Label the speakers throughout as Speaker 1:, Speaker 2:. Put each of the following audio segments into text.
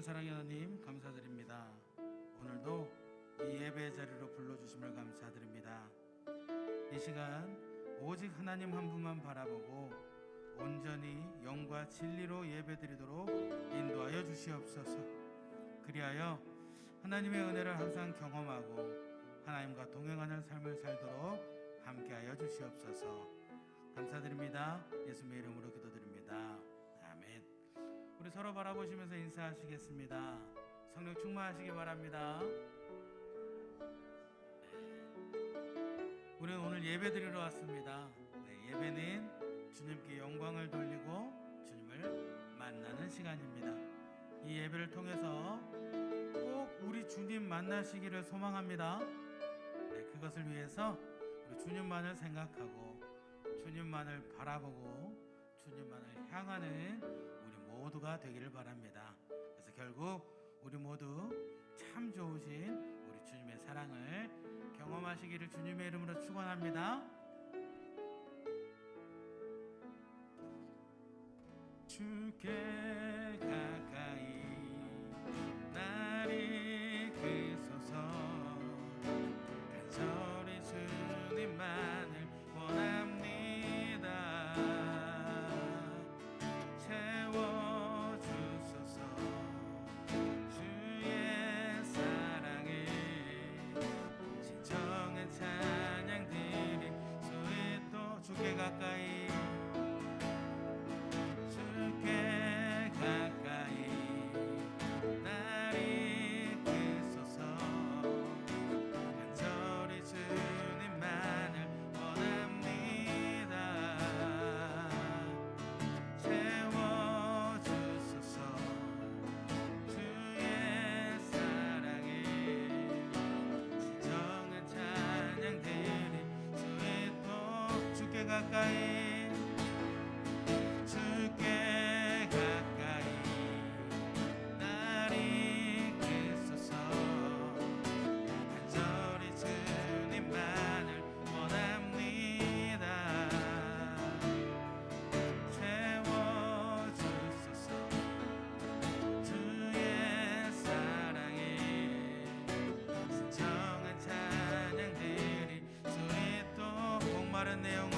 Speaker 1: 사랑의 하나님 감사드립니다. 오늘도 이 예배 자리로 불러주심을 감사드립니다. 이 시간 오직 하나님 한 분만 바라보고 온전히 영과 진리로 예배드리도록 인도하여 주시옵소서. 그리하여 하나님의 은혜를 항상 경험하고 하나님과 동행하는 삶을 살도록 함께하여 주시옵소서. 감사드립니다. 예수님의 이름으로 기도드립니다. 아멘. 우리 서로 바라보시면서 인사하시겠습니다. 성령 충만하시기 바랍니다. 우리는 오늘 예배 드리러 왔습니다. 예배는 주님께 영광을 돌리고 주님을 만나는 시간입니다. 이 예배를 통해서 꼭 우리 주님 만나시기를 소망합니다. 그것을 위해서 우리 주님만을 생각하고 주님만을 바라보고 주님만을 향하는 우리 모두가 되기를 바랍니다. 그래서 결국 우리 모두 참 좋으신 우리 주님의 사랑을 경험하시기를 주님의 이름으로 축원합니다. 주께 가까이 날 이끄소서. 간절히 주님만을 원합니다. 채워주소서. 주의 사랑을 진정한 찬양들이 소리도 주께 가까이 주께 가까이 날 이끄소서. 간절히 주님만을 원합니다. 채워주소서. 주의 사랑을 진정한 찬양들이 소리도 주께 가까이 주께 가까이 날 이끄소서. 간절히 주님만을 원합니다. 채워주소서. 주의 사랑에 진정한 찬양들이 소리도 목마른 내 영혼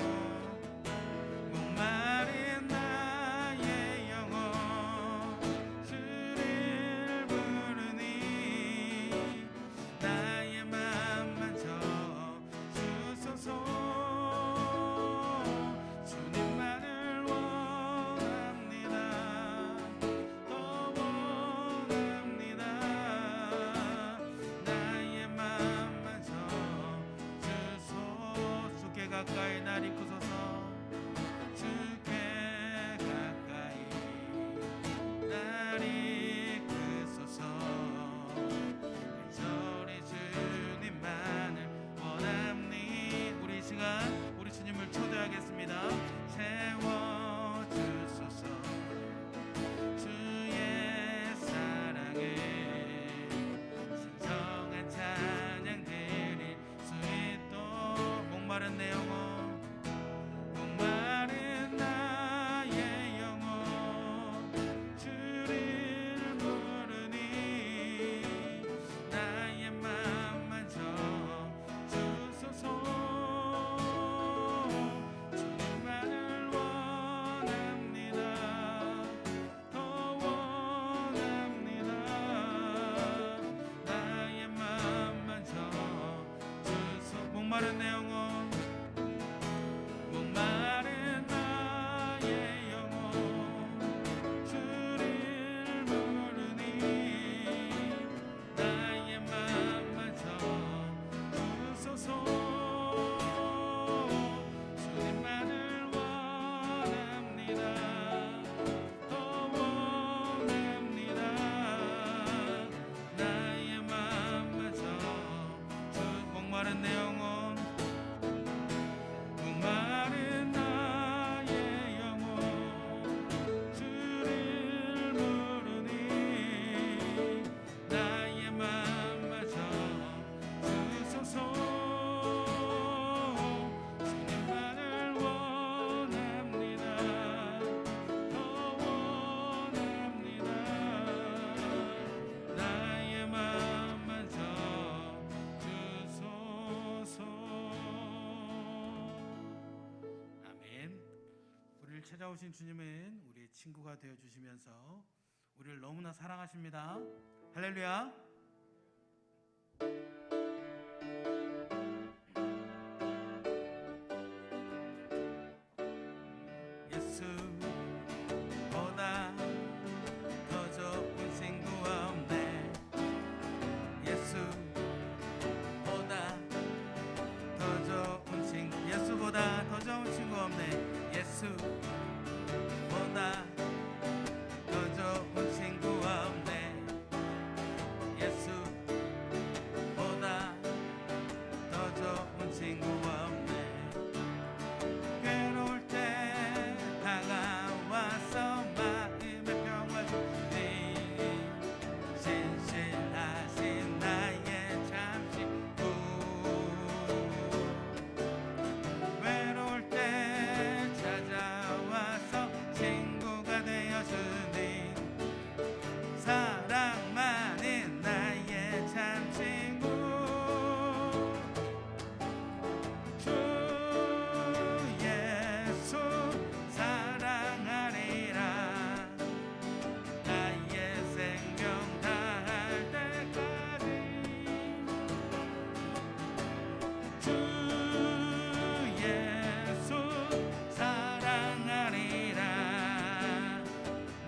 Speaker 1: 오늘 찾아오신 주님은 우리의 친구가 되어주시면서 우리를 너무나 사랑하십니다. 할렐루야. 예수보다 더 좋은 친구 없네. 예수보다 더 좋은 친구, 예수보다 더 좋은 친구 없네. 예수보다 더 좋은 친구 없네. 예수보다 더 좋은 친구 없네. 괴로울 때 다가와서 마음의 평화 주니 신실하신 나의 참 친구. 외로울 때 찾아와서 친구가 되어주니 사랑 많은 나의 참 친구. 주 예수 사랑하리라. 나의 생명 다할 때까지. 주 예수 사랑하리라.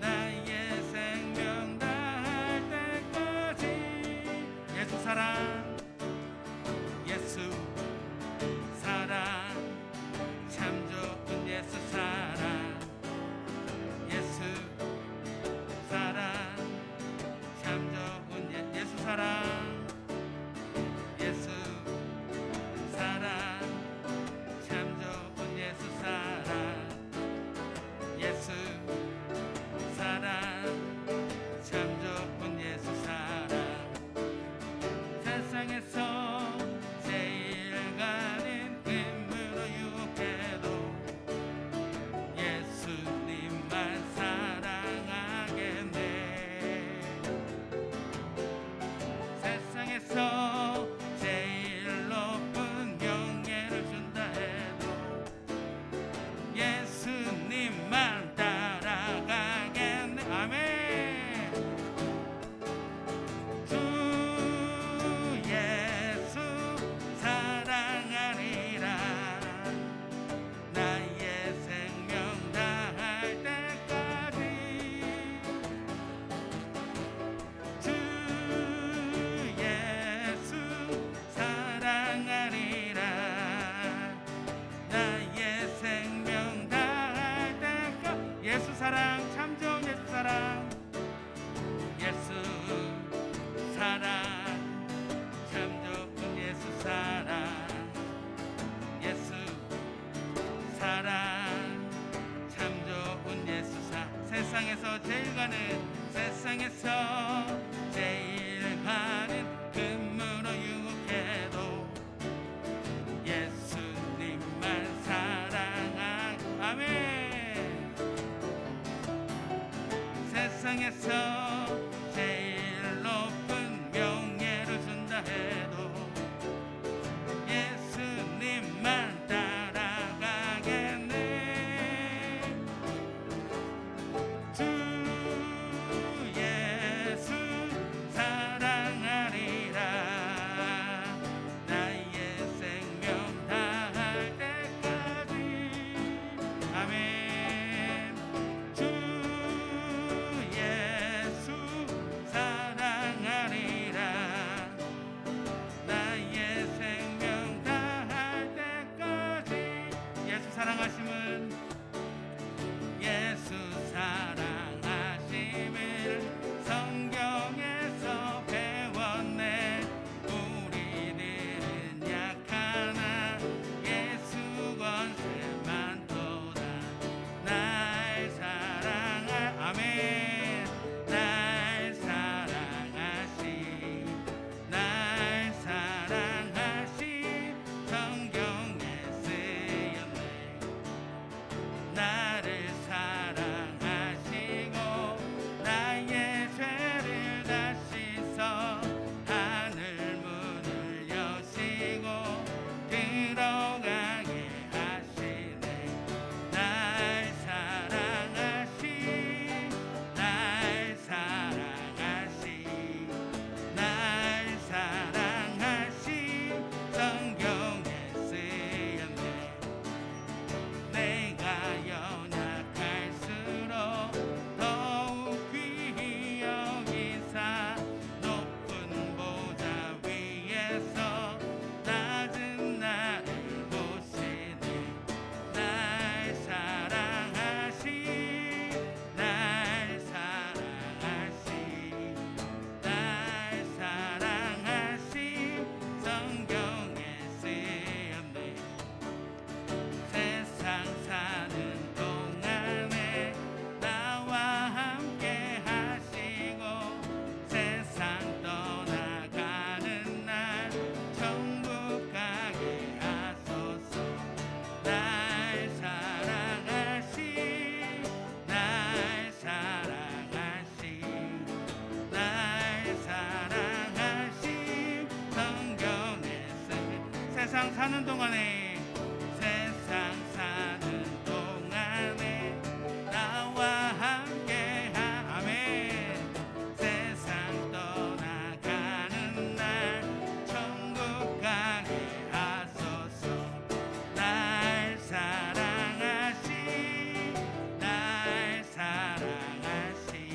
Speaker 1: 나의 생명 다할 때까지. 예수 사랑, 예수 사랑, 참 좋은 예수 사랑. 예수 사랑, 참 좋은 예수 사랑. 예수 사랑, 참 좋은 예수 사랑. 예수 사랑, 참 좋은 예수 사랑. 세상에서 제일 가는 힘으로 유혹해도 예수님만 사랑하겠네. 세상에서 제일 높은 명예를 준다 해도 예수님만 따라가겠네. 아멘. 주 예수 사랑하리라. 나의 생명 다할 때까지. 주 예수 사랑하리라. 나의 생명 다할 때까지. 예수 사랑, 참 좋은 예수 사랑. 예수 사랑, 참 좋은 예수 사랑. 예수 사랑, 참 좋은 예수 사랑. 세상에서 제일 가는, 세상에서 제일 가는 금으로 유혹해도 예수님만 사랑한. 아멘. 세상에서 제일 높은 명예를 준다 해도 예수님만 따라가겠네. 주 사는 동안에 세상 사는 동안에 나와 함께 아멘. 세상 떠나가는 날 천국 가게 하소서. 날 사랑하시 날 사랑하시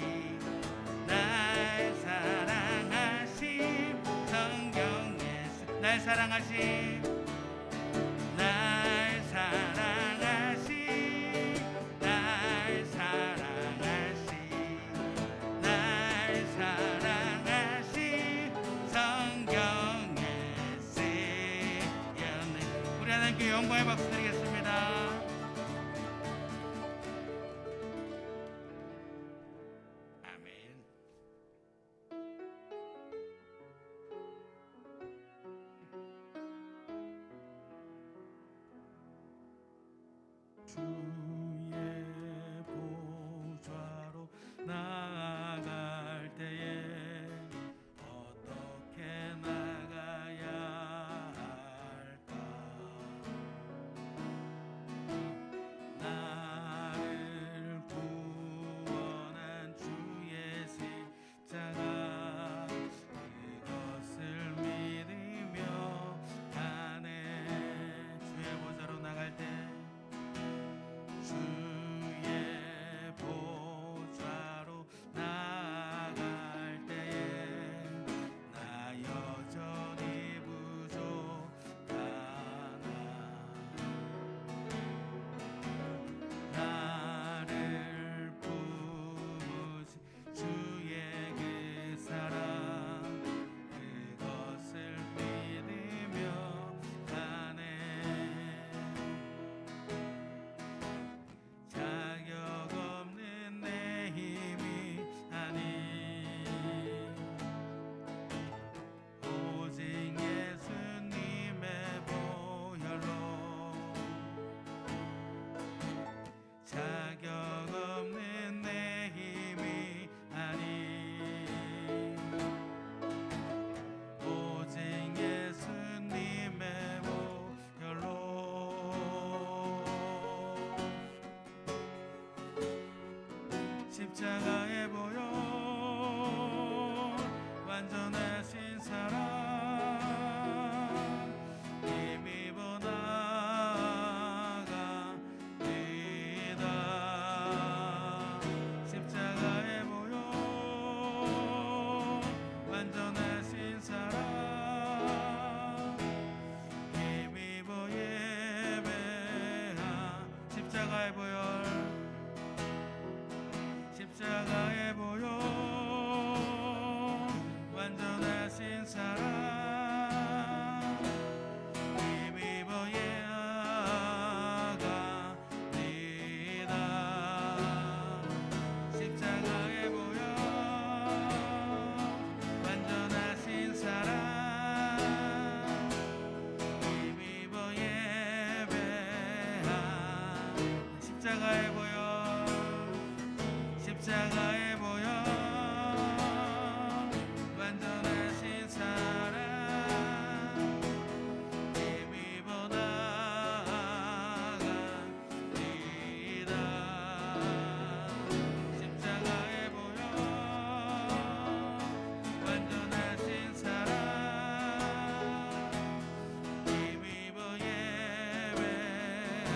Speaker 1: 날 사랑하시 성경에 날 사랑하시 날 사랑하시 날 사랑하시 날 사랑하시 성경에 쓰였네. 우리 하나님께 영광의 박수 드리겠습니다. 아멘. 주의 보좌로 나아갈 때에 어떻게 나가야 할까? 나를 구원한 주의 십자가 그것을 믿으며 가네. 주의 보좌로 나갈 때 주의 보좌로 나아갈 때에 나 여전히 부족하나. 나를 품으신 주의 그 사랑 그것을 믿으며 가네. 자격 없는 내 힘이 아니 오직 예수님의 보혈로. 자격 없는 내 힘이 아니 오직 예수님의 보혈로. 십자가의 보혈 완전하신 사랑 힘입어 나갑니다. 십자가의 보혈 완전하신 사랑 힘입어 예배하. 십자가의 보혈 십자가의 보혈 완전하신 사랑 힘입어 예아갑니다. 십자가의 보혈 완전하신 사랑 힘입어 예배하. 십자가의 보혈 십자가의 보혈 완전하신 사랑 힘입어 나갑니다. 십자가의 보혈 완전하신 사랑 힘입어 예배하.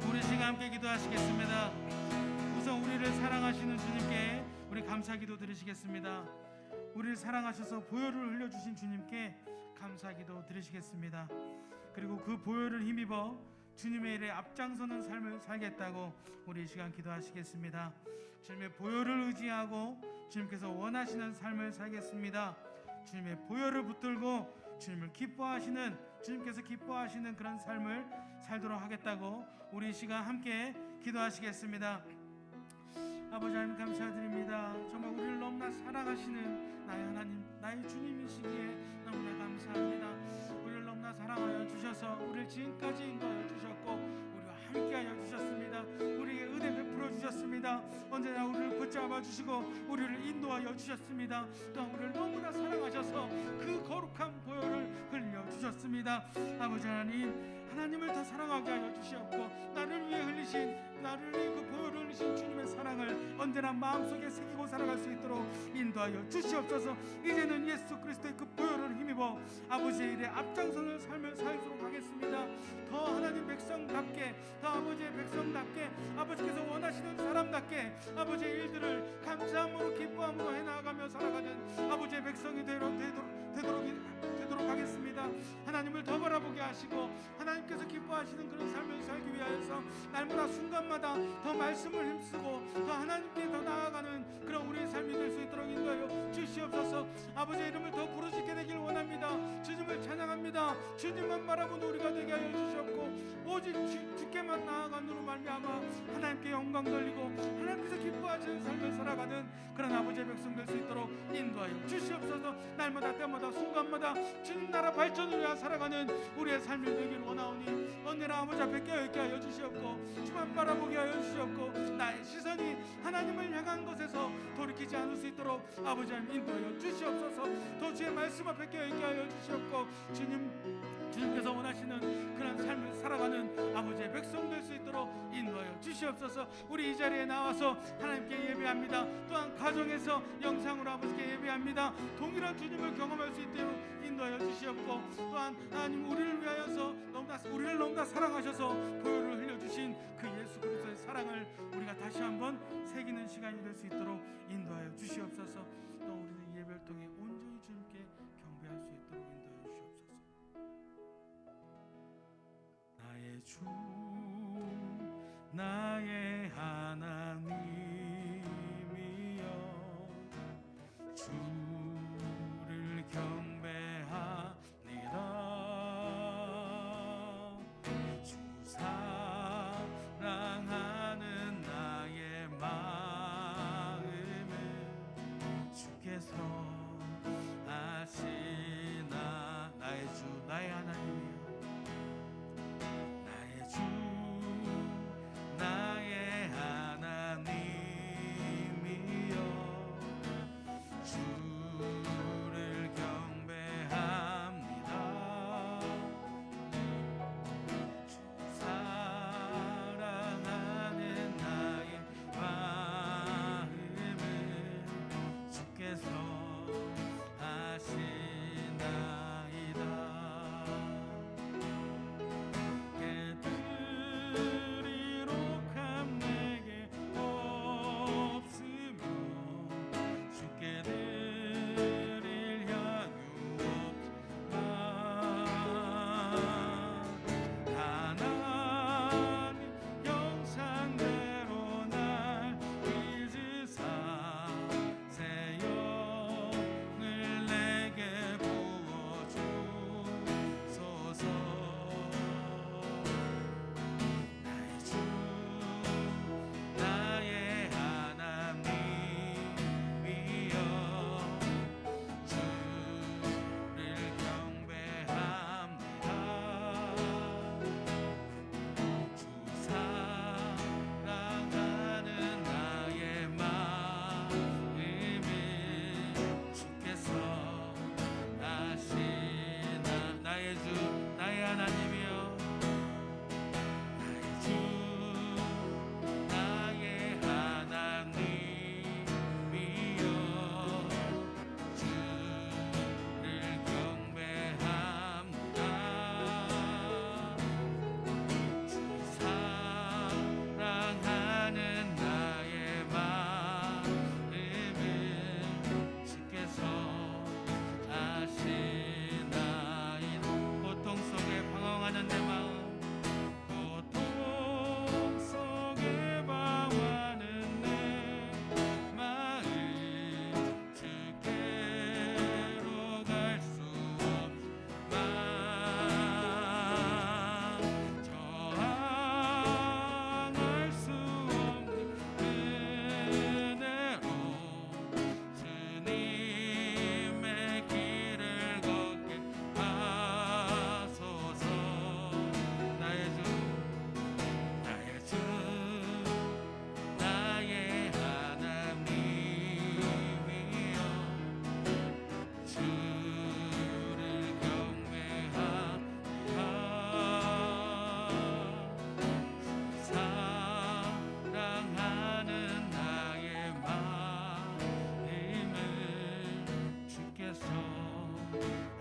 Speaker 1: 우리 시간 함께 기도하시겠습니다. 우선 우리를 사랑하시는 주님께 우리 감사 기도 드리시겠습니다. 우리를 사랑하셔서 보혈을 흘려주신 주님께 감사 기도 드리시겠습니다. 그리고 그 보혈을 힘입어 주님의 일에 앞장서는 삶을 살겠다고 우리 이 시간 기도하시겠습니다. 주님의 보혈을 의지하고 주님께서 원하시는 삶을 살겠습니다. 주님의 보혈을 붙들고 주님을 기뻐하시는, 주님께서 기뻐하시는 그런 삶을 살도록 하겠다고 우리 이 시간 함께 기도하시겠습니다. 아버지 하나님 감사드립니다. 정말 우리를 너무나 사랑하시는 나의 하나님, 나의 주님이시기에 너무나 감사합니다. 우리를 너무나 사랑하여 주셔서 우리를 지금까지 인도하여 주셨고 우리와 함께하여 주셨습니다. 우리에게 은혜 베풀어 주셨습니다. 언제나 우리를 붙잡아 주시고 우리를 인도하여 주셨습니다. 또 우리를 너무나 사랑하셔서 그 거룩한 보혈을 흘려 주셨습니다. 주셨습니다. 아버지 하나님을 더 사랑하게 하여 주시옵고 나를 위해 그 보혈을 흘리신 주님의 사랑을 언제나 마음속에 새기고 살아갈 수 있도록 인도하여 주시옵소서. 이제는 예수 그리스도의 그 보혈을 힘입어 아버지의 일에 앞장서는 삶을 살도록 하겠습니다. 더 하나님 백성답게, 더 아버지의 백성답게, 아버지께서 원하시는 사람답게 아버지의 일들을 감사함으로 기뻐함으로 해나가며 살아가는 아버지의 백성이 되도록 하겠습니다. 하나님을 더 바라보게 하시고 하나님께서 기뻐하시는 그런 삶을 살기 위하여서 날마다 순간마다 더 말씀을 힘쓰고 더 하나님께 더 나아가는 그런 우리의 삶이 될 수 있도록 인도하여 주시옵소서. 아버지의 이름을 더 부르짖게 되길 원합니다. 주님을 찬양합니다. 주님만 바라보는 우리가 되게 하여 주시옵고 오직 주께만 나아간으로 말미암아 하나님께 영광 돌리고 하나님께서 기뻐하시는 삶을 살아가는 그런 아버지의 백성 될 수 있도록 인도하여 주시옵소서. 날마다 때마다 순간마다 주님 나라 발전을 위하여 살아가는 우리의 삶이 되길 원하오니 언제나 아버지 앞에 깨어있게 하여 주시옵고 주만 바라보게 하여 주시옵고 나의 시선이 하나님을 향한 것에서 돌이키지 않을 수 있도록 아버지 하나님 인도하여 주시옵소서. 또 주의 말씀 앞에 깨어있게 하여 주시옵고 주님께서 원하시는 그런 삶을 살아가는 아버지의 백성 될 수 있도록 인도하여 주시옵소서. 우리 이 자리에 나와서 하나님께 예배합니다. 또한 가정에서 영상으로 아버지께 예배합니다. 동일한 주님을 경험할 수 있도록 인도하여 주시옵고 또한 하나님 우리를 너무나 사랑하셔서 보혈을 흘려주신 그 예수 그리스도의 사랑을 우리가 다시 한번 새기는 시간이 될 수 있도록 인도하여 주시옵소서. 또 우리는 예배를 통해 온전히 주님께 경배할 수 있도록 인도하여 주시옵소서. 나의 주 나의 하나님이여 주를 경배하니라. 주 사랑하는 나의 마음을 주께서 아시나. 나의 주 나의 하나님이여 나의 주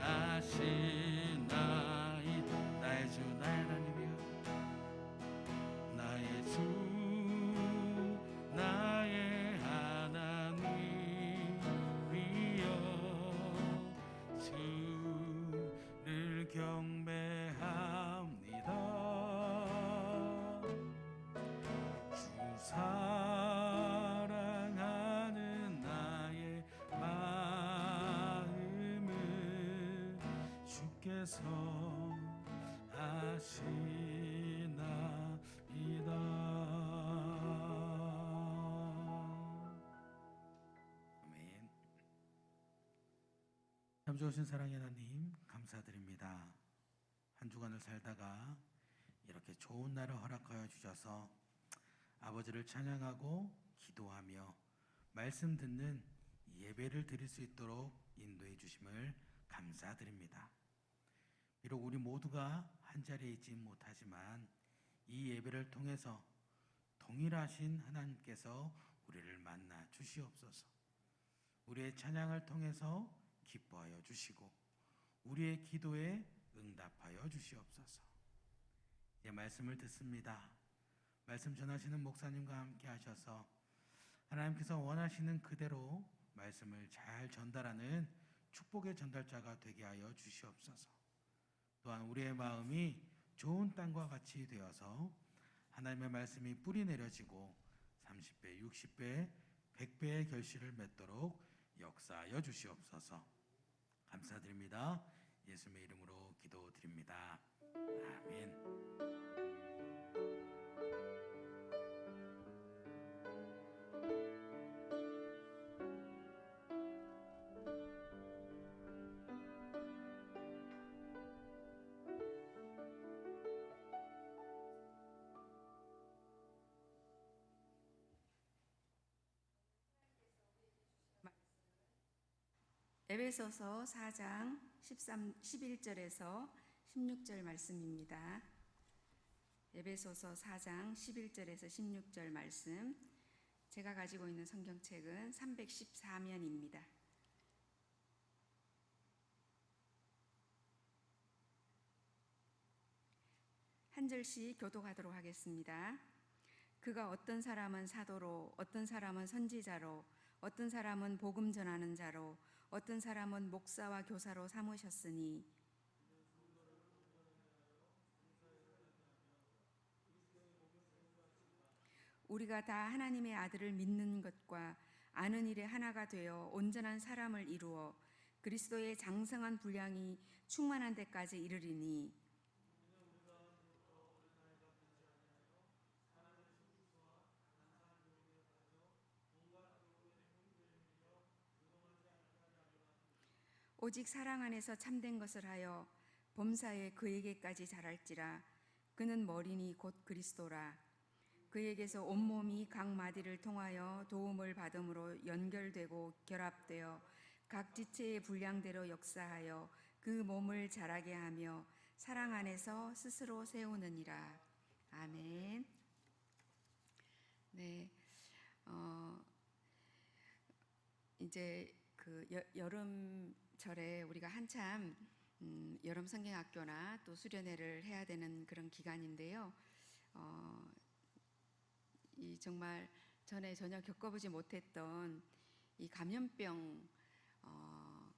Speaker 1: 아시나이. 나의 주 나의 하나님이여, 나의 주 나의 하나님이여, 주를 경배합니다. 주 사랑하는 나의 마음을 주께서 아시나이다. 아멘. 참 좋으신 사랑의 하나님, 감사드립니다. 한 주간을 살다가 이렇게 좋은 날을 허락하여 주셔서 아버지를 찬양하고 기도하며 말씀 듣는 예배를 드릴 수 있도록 인도해 주심을 감사드립니다. 비록 우리 모두가 한자리에 있지 못하지만 이 예배를 통해서 동일하신 하나님께서 우리를 만나 주시옵소서. 우리의 찬양을 통해서 기뻐하여 주시고 우리의 기도에 응답하여 주시옵소서. 이제 말씀을 듣습니다. 말씀 전하시는 목사님과 함께 하셔서 하나님께서 원하시는 그대로 말씀을 잘 전달하는 축복의 전달자가 되게 하여 주시옵소서. 또한 우리의 마음이 좋은 땅과 같이 되어서 하나님의 말씀이 뿌리 내려지고 30배, 60배, 100배의 결실을 맺도록 역사하여 주시옵소서. 감사드립니다. 예수님의 이름으로 기도드립니다. 아멘.
Speaker 2: 에베소서 4장 11절에서 16절 말씀입니다. 에베소서 4장 11절에서 16절 말씀, 제가 가지고 있는 성경책은 314면입니다. 한 절씩 교독하도록 하겠습니다. 그가 어떤 사람은 사도로, 어떤 사람은 선지자로, 어떤 사람은 복음 전하는 자로, 어떤 사람은 목사와 교사로 삼으셨으니 우리가 다 하나님의 아들을 믿는 것과 아는 일에 하나가 되어 온전한 사람을 이루어 그리스도의 장성한 분량이 충만한 데까지 이르리니 오직 사랑 안에서 참된 것을 하여 범사에 그에게까지 자랄지라. 그는 머리니 곧 그리스도라. 그에게서 온몸이 각 마디를 통하여 도움을 받음으로 연결되고 결합되어 각 지체의 분량대로 역사하여 그 몸을 자라게 하며 사랑 안에서 스스로 세우느니라. 아멘. 네, 이제 그 여름철에 우리가 한참 여름 성경학교나 또 수련회를 해야 되는 그런 기간인데요. 이 정말 전에 전혀 겪어보지 못했던 이 감염병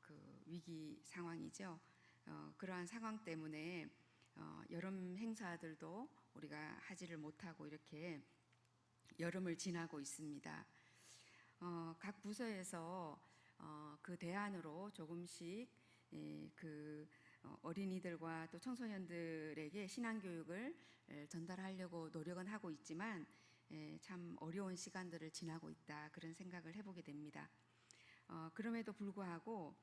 Speaker 2: 그 위기 상황이죠. 그러한 상황 때문에 여름 행사들도 우리가 하지를 못하고 이렇게 여름을 지나고 있습니다. 각 부서에서 그 대안으로 조금씩 그 어린이들과 또 청소년들에게 신앙교육을 전달하려고 노력은 하고 있지만 참 어려운 시간들을 지나고 있다, 그런 생각을 해보게 됩니다. 그럼에도 불구하고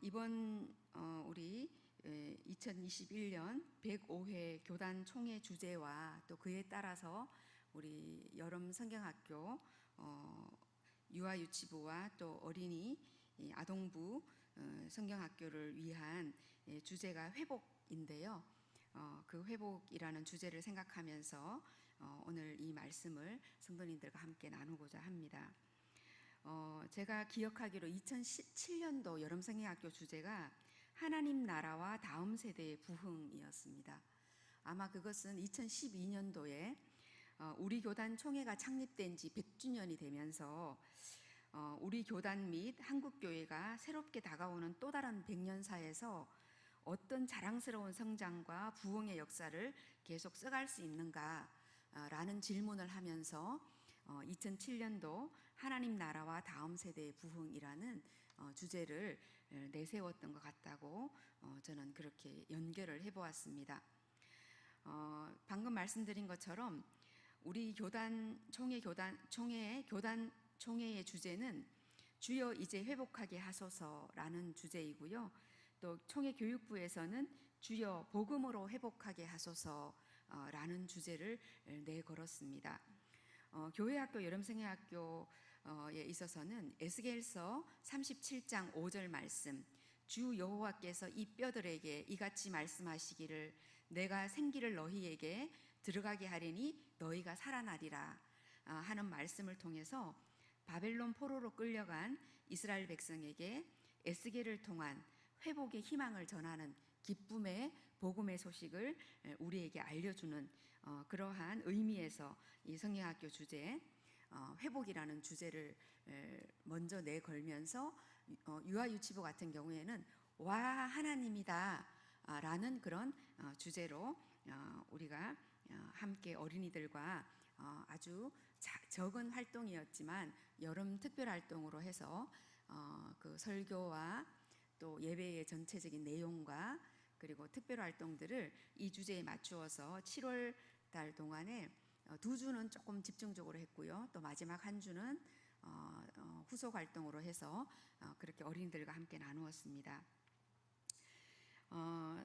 Speaker 2: 이번 우리 2021년 105회 교단 총회 주제와 또 그에 따라서 우리 여름 성경학교 유아유치부와 또 어린이 아동부 성경학교를 위한 주제가 회복인데요. 그 회복이라는 주제를 생각하면서 오늘 이 말씀을 성도님들과 함께 나누고자 합니다. 제가 기억하기로 2017년도 여름성경학교 주제가 하나님 나라와 다음 세대의 부흥이었습니다. 아마 그것은 2012년도에 우리 교단 총회가 창립된 지 100주년이 되면서 우리 교단 및 한국교회가 새롭게 다가오는 또 다른 100년사에서 어떤 자랑스러운 성장과 부흥의 역사를 계속 써갈 수 있는가라는 질문을 하면서 2007년도 하나님 나라와 다음 세대의 부흥이라는 주제를 내세웠던 것 같다고 저는 그렇게 연결을 해보았습니다. 방금 말씀드린 것처럼 우리 교단 총회의 주제는 주여 이제 회복하게 하소서라는 주제이고요. 또 총회 교육부에서는 주여 복음으로 회복하게 하소서라는 주제를 내걸었습니다. 교회학교 여름성경학교에 있어서는 에스겔서 37장 5절 말씀, 주 여호와께서 이 뼈들에게 이같이 말씀하시기를 내가 생기를 너희에게 들어가게 하리니 너희가 살아나리라 하는 말씀을 통해서 바벨론 포로로 끌려간 이스라엘 백성에게 에스겔을 통한 회복의 희망을 전하는 기쁨의 복음의 소식을 우리에게 알려주는 그러한 의미에서 이 성경학교 주제 회복이라는 주제를 먼저 내걸면서 유아유치부 같은 경우에는 와 하나님이다 라는 그런 주제로 우리가 함께 어린이들과 아주 적은 활동이었지만 여름 특별활동으로 해서 그 설교와 또 예배의 전체적인 내용과 그리고 특별활동들을 이 주제에 맞추어서 7월 달 동안에 2주는 조금 집중적으로 했고요. 또 마지막 한 주는 후속 활동으로 해서 그렇게 어린이들과 함께 나누었습니다.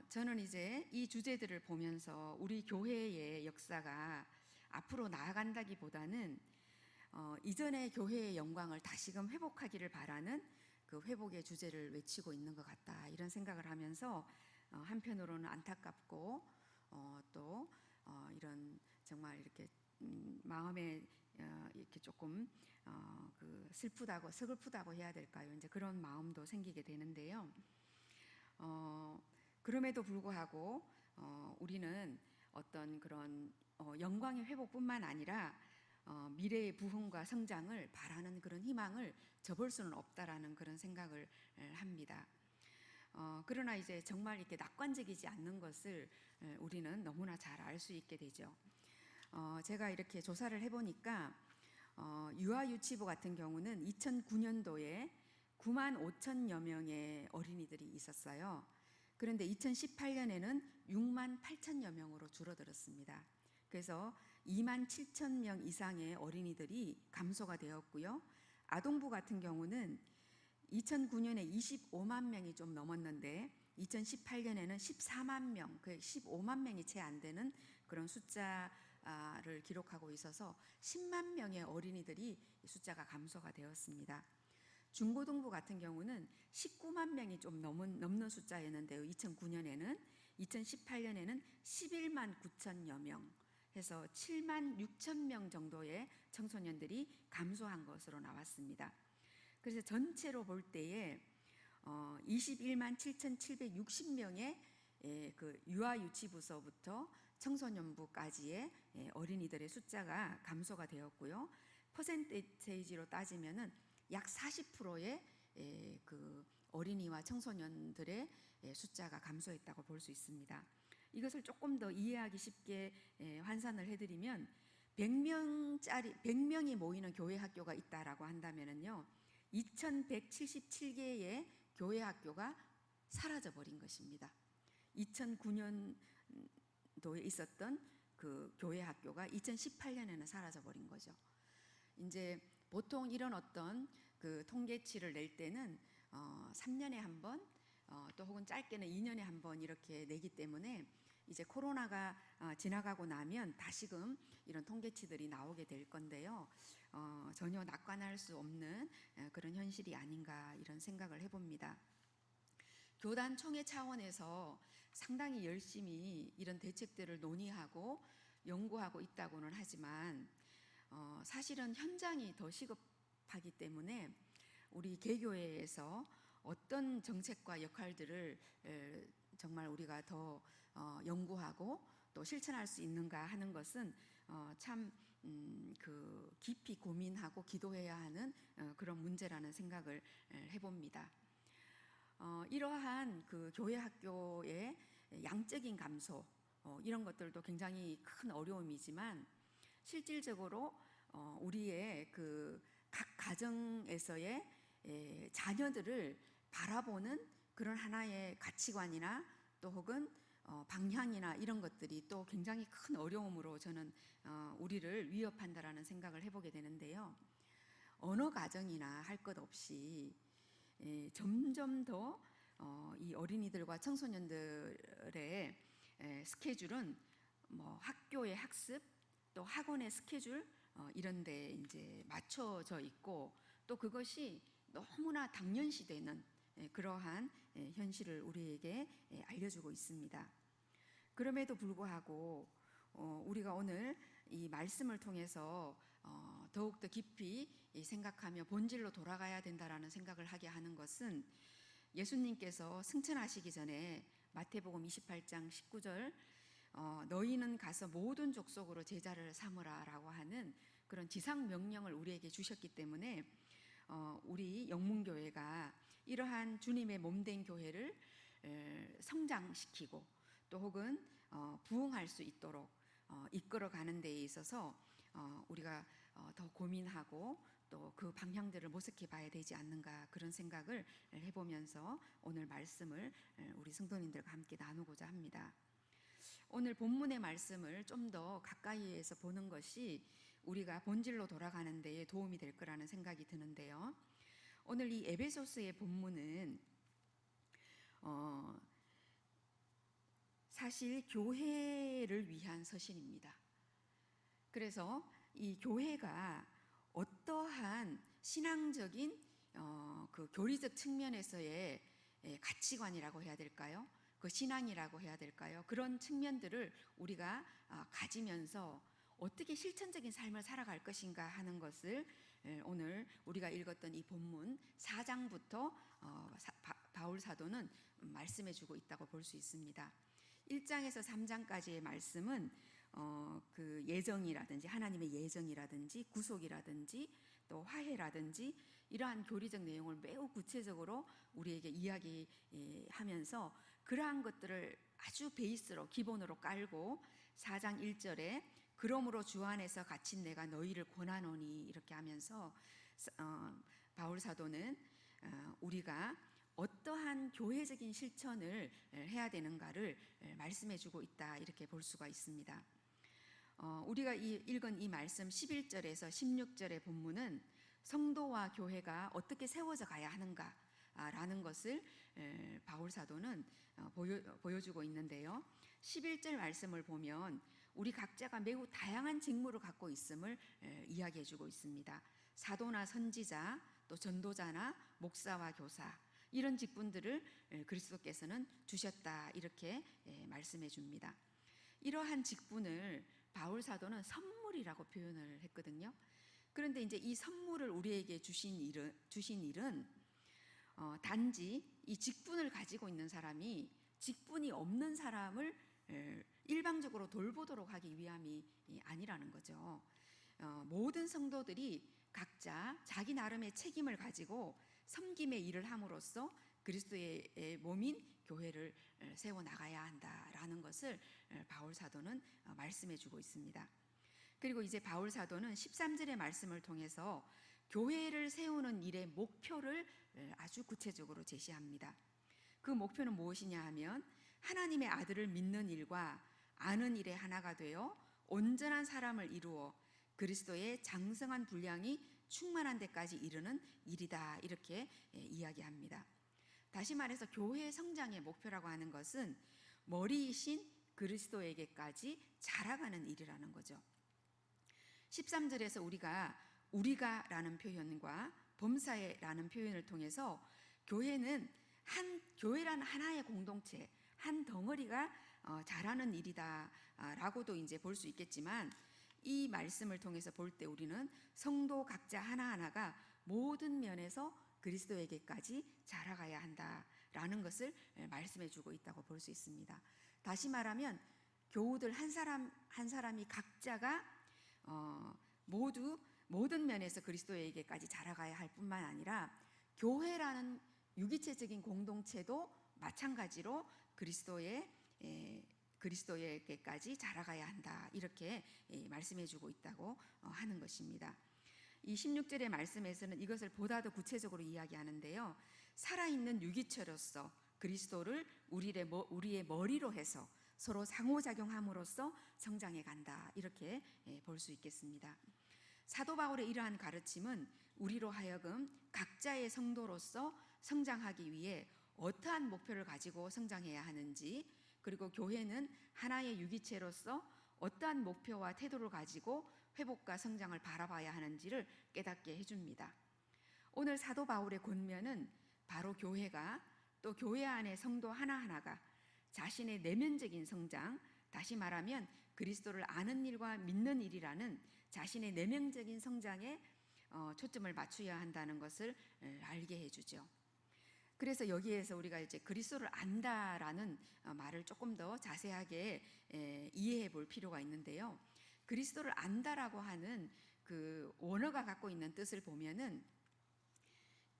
Speaker 2: 저는 이제 이 주제들을 보면서 우리 교회의 역사가 앞으로 나아간다기보다는 이전의 교회의 영광을 다시금 회복하기를 바라는 그 회복의 주제를 외치고 있는 것 같다 이런 생각을 하면서 한편으로는 안타깝고 또 이런 정말 이렇게 마음에 이렇게 조금 그 슬프다고 서글프다고 해야 될까요? 이제 그런 마음도 생기게 되는데요. 그럼에도 불구하고 우리는 어떤 그런 영광의 회복뿐만 아니라 미래의 부흥과 성장을 바라는 그런 희망을 접을 수는 없다라는 그런 생각을 합니다. 그러나 이제 정말 이렇게 낙관적이지 않는 것을 우리는 너무나 잘 알 수 있게 되죠. 제가 이렇게 조사를 해보니까 유아유치부 같은 경우는 2009년도에 9만 5천여 명의 어린이들이 있었어요. 그런데 2018년에는 6만 8천여 명으로 줄어들었습니다. 그래서 2만 7천 명 이상의 어린이들이 감소가 되었고요. 아동부 같은 경우는 2009년에 25만 명이 좀 넘었는데 2018년에는 14만 명, 그 15만 명이 채 안 되는 그런 숫자를 기록하고 있어서 10만 명의 어린이들이 숫자가 감소가 되었습니다. 중고등부 같은 경우는 19만 명이 좀 넘는 숫자였는데요. 2009년에는 2018년에는 11만 9천여 명 해서 7만 6천 명 정도의 청소년들이 감소한 것으로 나왔습니다. 그래서 전체로 볼 때에 21만 7,760명의 그 유아유치부서부터 청소년부까지의 어린이들의 숫자가 감소가 되었고요. 퍼센테이지로 따지면은 약 40%의 그 어린이와 청소년들의 숫자가 감소했다고 볼 수 있습니다. 이것을 조금 더 이해하기 쉽게 환산을 해드리면 100명이 모이는 교회 학교가 있다라고 한다면은요, 2,177개의 교회 학교가 사라져 버린 것입니다. 2009년도에 있었던 그 교회 학교가 2018년에는 사라져 버린 거죠. 이제 보통 이런 어떤 그 통계치를 낼 때는 3년에 한 번, 또 혹은 짧게는 2년에 한 번 이렇게 내기 때문에 이제 코로나가 지나가고 나면 다시금 이런 통계치들이 나오게 될 건데요. 전혀 낙관할 수 없는 그런 현실이 아닌가 이런 생각을 해봅니다. 교단 총회 차원에서 상당히 열심히 이런 대책들을 논의하고 연구하고 있다고는 하지만 사실은 현장이 더 복잡하기 때문에 우리 개교회에서 어떤 정책과 역할들을 정말 우리가 더 연구하고 또 실천할 수 있는가 하는 것은 참 깊이 고민하고 기도해야 하는 그런 문제라는 생각을 해봅니다. 이러한 그 교회 학교의 양적인 감소 이런 것들도 굉장히 큰 어려움이지만 실질적으로 우리의 그 각 가정에서의 자녀들을 바라보는 그런 하나의 가치관이나 또 혹은 방향이나 이런 것들이 또 굉장히 큰 어려움으로 저는 우리를 위협한다라는 생각을 해보게 되는데요. 어느 가정이나 할 것 없이 점점 더 이 어린이들과 청소년들의 스케줄은 뭐 학교의 학습 또 학원의 스케줄 이런 데 이제 맞춰져 있고 또 그것이 너무나 당연시되는 그러한 현실을 우리에게 알려주고 있습니다. 그럼에도 불구하고 우리가 오늘 이 말씀을 통해서 더욱더 깊이 생각하며 본질로 돌아가야 된다라는 생각을 하게 하는 것은 예수님께서 승천하시기 전에 마태복음 28장 19절 너희는 가서 모든 족속으로 제자를 삼으라라고 하는 그런 지상 명령을 우리에게 주셨기 때문에 우리 영문교회가 이러한 주님의 몸된 교회를 성장시키고 또 혹은 부흥할 수 있도록 이끌어가는 데에 있어서 우리가 더 고민하고 또 그 방향들을 모색해 봐야 되지 않는가 그런 생각을 해보면서 오늘 말씀을 우리 성도님들과 함께 나누고자 합니다. 오늘 본문의 말씀을 좀 더 가까이에서 보는 것이 우리가 본질로 돌아가는 데에 도움이 될 거라는 생각이 드는데요. 오늘 이 에베소서의 본문은 사실 교회를 위한 서신입니다. 그래서 이 교회가 어떠한 신앙적인 그 교리적 측면에서의 가치관이라고 해야 될까요? 그 신앙이라고 해야 될까요? 그런 측면들을 우리가 가지면서 어떻게 실천적인 삶을 살아갈 것인가 하는 것을 오늘 우리가 읽었던 이 본문 4장부터 바울 사도는 말씀해 주고 있다고 볼 수 있습니다. 1장에서 3장까지의 말씀은 그 예정이라든지 하나님의 예정이라든지 구속이라든지 또 화해라든지 이러한 교리적 내용을 매우 구체적으로 우리에게 이야기하면서 그러한 것들을 아주 베이스로 기본으로 깔고 4장 1절에 그러므로 주 안에서 갇힌 내가 너희를 권하노니 이렇게 하면서 바울 사도는 우리가 어떠한 교회적인 실천을 해야 되는가를 말씀해 주고 있다 이렇게 볼 수가 있습니다. 우리가 읽은 이 말씀 11절에서 16절의 본문은 성도와 교회가 어떻게 세워져 가야 하는가라는 것을 바울 사도는 보여주고 있는데요. 11절 말씀을 보면 우리 각자가 매우 다양한 직무를 갖고 있음을 이야기해 주고 있습니다. 사도나 선지자, 또 전도자나 목사와 교사 이런 직분들을 그리스도께서는 주셨다 이렇게 말씀해 줍니다. 이러한 직분을 바울 사도는 선물이라고 표현을 했거든요. 그런데 이제 이 선물을 우리에게 주신 일은 단지 이 직분을 가지고 있는 사람이 직분이 없는 사람을 일방적으로 돌보도록 하기 위함이 아니라는 거죠. 모든 성도들이 각자 자기 나름의 책임을 가지고 섬김의 일을 함으로써 그리스도의 몸인 교회를 세워나가야 한다라는 것을 바울 사도는 말씀해 주고 있습니다. 그리고 이제 바울 사도는 13절의 말씀을 통해서 교회를 세우는 일의 목표를 아주 구체적으로 제시합니다. 그 목표는 무엇이냐 하면 하나님의 아들을 믿는 일과 아는 일에 하나가 되어 온전한 사람을 이루어 그리스도의 장성한 분량이 충만한 데까지 이르는 일이다 이렇게 이야기합니다. 다시 말해서 교회의 성장의 목표라고 하는 것은 머리이신 그리스도에게까지 자라가는 일이라는 거죠. 13절에서 우리가라는 표현과 범사에라는 표현을 통해서 교회라는 하나의 공동체, 한 덩어리가 잘하는 일이다라고도 이제 볼 수 있겠지만 이 말씀을 통해서 볼 때 우리는 성도 각자 하나하나가 모든 면에서 그리스도에게까지 자라가야 한다라는 것을 말씀해 주고 있다고 볼 수 있습니다. 다시 말하면 교우들 한 사람 한 사람이 각자가 모두 모든 면에서 그리스도에게까지 자라가야 할 뿐만 아니라 교회라는 유기체적인 공동체도 마찬가지로 그리스도에게까지 자라가야 한다, 이렇게 말씀해 주고 있다고 하는 것입니다. 이 16절의 말씀에서는 이것을 보다 더 구체적으로 이야기하는데요. 살아있는 유기체로서 그리스도를 우리의 머리로 해서 서로 상호작용함으로써 성장해 간다, 이렇게 볼 수 있겠습니다. 사도 바울의 이러한 가르침은 우리로 하여금 각자의 성도로서 성장하기 위해 어떠한 목표를 가지고 성장해야 하는지, 그리고 교회는 하나의 유기체로서 어떠한 목표와 태도를 가지고 회복과 성장을 바라봐야 하는지를 깨닫게 해줍니다. 오늘 사도 바울의 권면은 바로 교회가, 또 교회 안의 성도 하나하나가 자신의 내면적인 성장, 다시 말하면 그리스도를 아는 일과 믿는 일이라는 자신의 내면적인 성장에 초점을 맞춰야 한다는 것을 알게 해주죠. 그래서 여기에서 우리가 이제 그리스도를 안다라는 말을 조금 더 자세하게 이해해 볼 필요가 있는데요. 그리스도를 안다라고 하는 그 원어가 갖고 있는 뜻을 보면은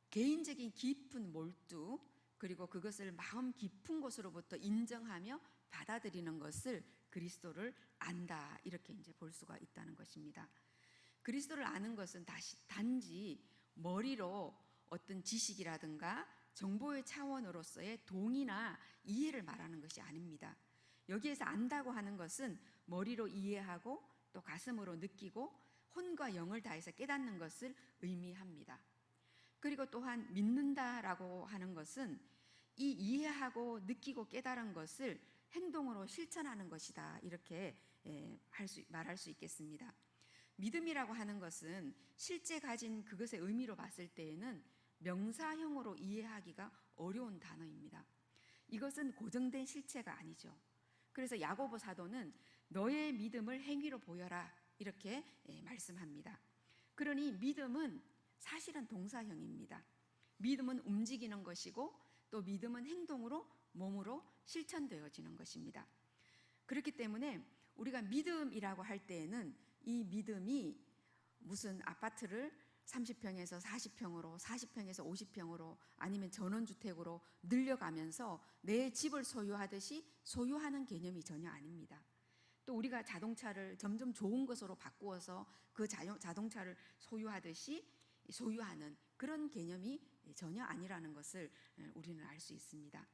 Speaker 2: 개인적인 깊은 몰두, 그리고 그것을 마음 깊은 곳으로부터 인정하며 받아들이는 것을 그리스도를 안다, 이렇게 이제 볼 수가 있다는 것입니다. 그리스도를 아는 것은 단지 머리로 어떤 지식이라든가 정보의 차원으로서의 동의나 이해를 말하는 것이 아닙니다. 여기에서 안다고 하는 것은 머리로 이해하고 또 가슴으로 느끼고 혼과 영을 다해서 깨닫는 것을 의미합니다. 그리고 또한 믿는다라고 하는 것은 이 이해하고 느끼고 깨달은 것을 행동으로 실천하는 것이다, 이렇게 말할 수 있겠습니다. 믿음이라고 하는 것은 실제 가진 그것의 의미로 봤을 때에는 명사형으로 이해하기가 어려운 단어입니다. 이것은 고정된 실체가 아니죠. 그래서 야고보 사도는 너의 믿음을 행위로 보여라, 이렇게 말씀합니다. 그러니 믿음은 사실은 동사형입니다. 믿음은 움직이는 것이고 또 믿음은 행동으로, 몸으로 실천되어지는 것입니다. 그렇기 때문에 우리가 믿음이라고 할 때에는 이 믿음이 무슨 아파트를 30평에서 40평으로, 40평에서 50평으로, 아니면 전원주택으로 늘려가면서 내 집을 소유하듯이 소유하는 개념이 전혀 아닙니다. 또 우리가 자동차를 점점 좋은 것으로 바꾸어서 그 자동차를 소유하듯이 소유하는 그런 개념이 전혀 아니라는 것을 우리는 알 수 있습니다.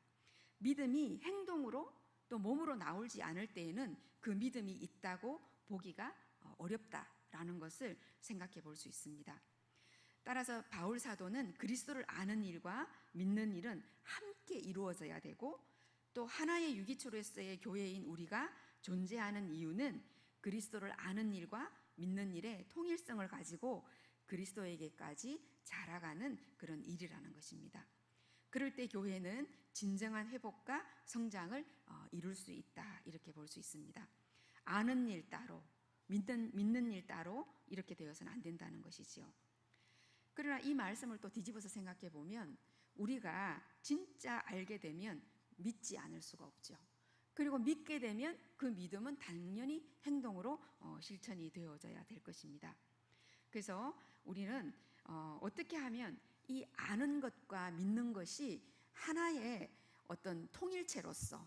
Speaker 2: 믿음이 행동으로 또 몸으로 나오지 않을 때에는 그 믿음이 있다고 보기가 어렵다라는 것을 생각해 볼 수 있습니다. 따라서 바울 사도는 그리스도를 아는 일과 믿는 일은 함께 이루어져야 되고, 또 하나의 유기체로서의 교회인 우리가 존재하는 이유는 그리스도를 아는 일과 믿는 일의 통일성을 가지고 그리스도에게까지 자라가는 그런 일이라는 것입니다. 그럴 때 교회는 진정한 회복과 성장을 이룰 수 있다, 이렇게 볼 수 있습니다. 아는 일 따로, 믿는 일 따로 이렇게 되어서는 안 된다는 것이지요. 그러나 이 말씀을 또 뒤집어서 생각해 보면 우리가 진짜 알게 되면 믿지 않을 수가 없죠. 그리고 믿게 되면 그 믿음은 당연히 행동으로 실천이 되어져야 될 것입니다. 그래서 우리는 어떻게 하면 이 아는 것과 믿는 것이 하나의 어떤 통일체로서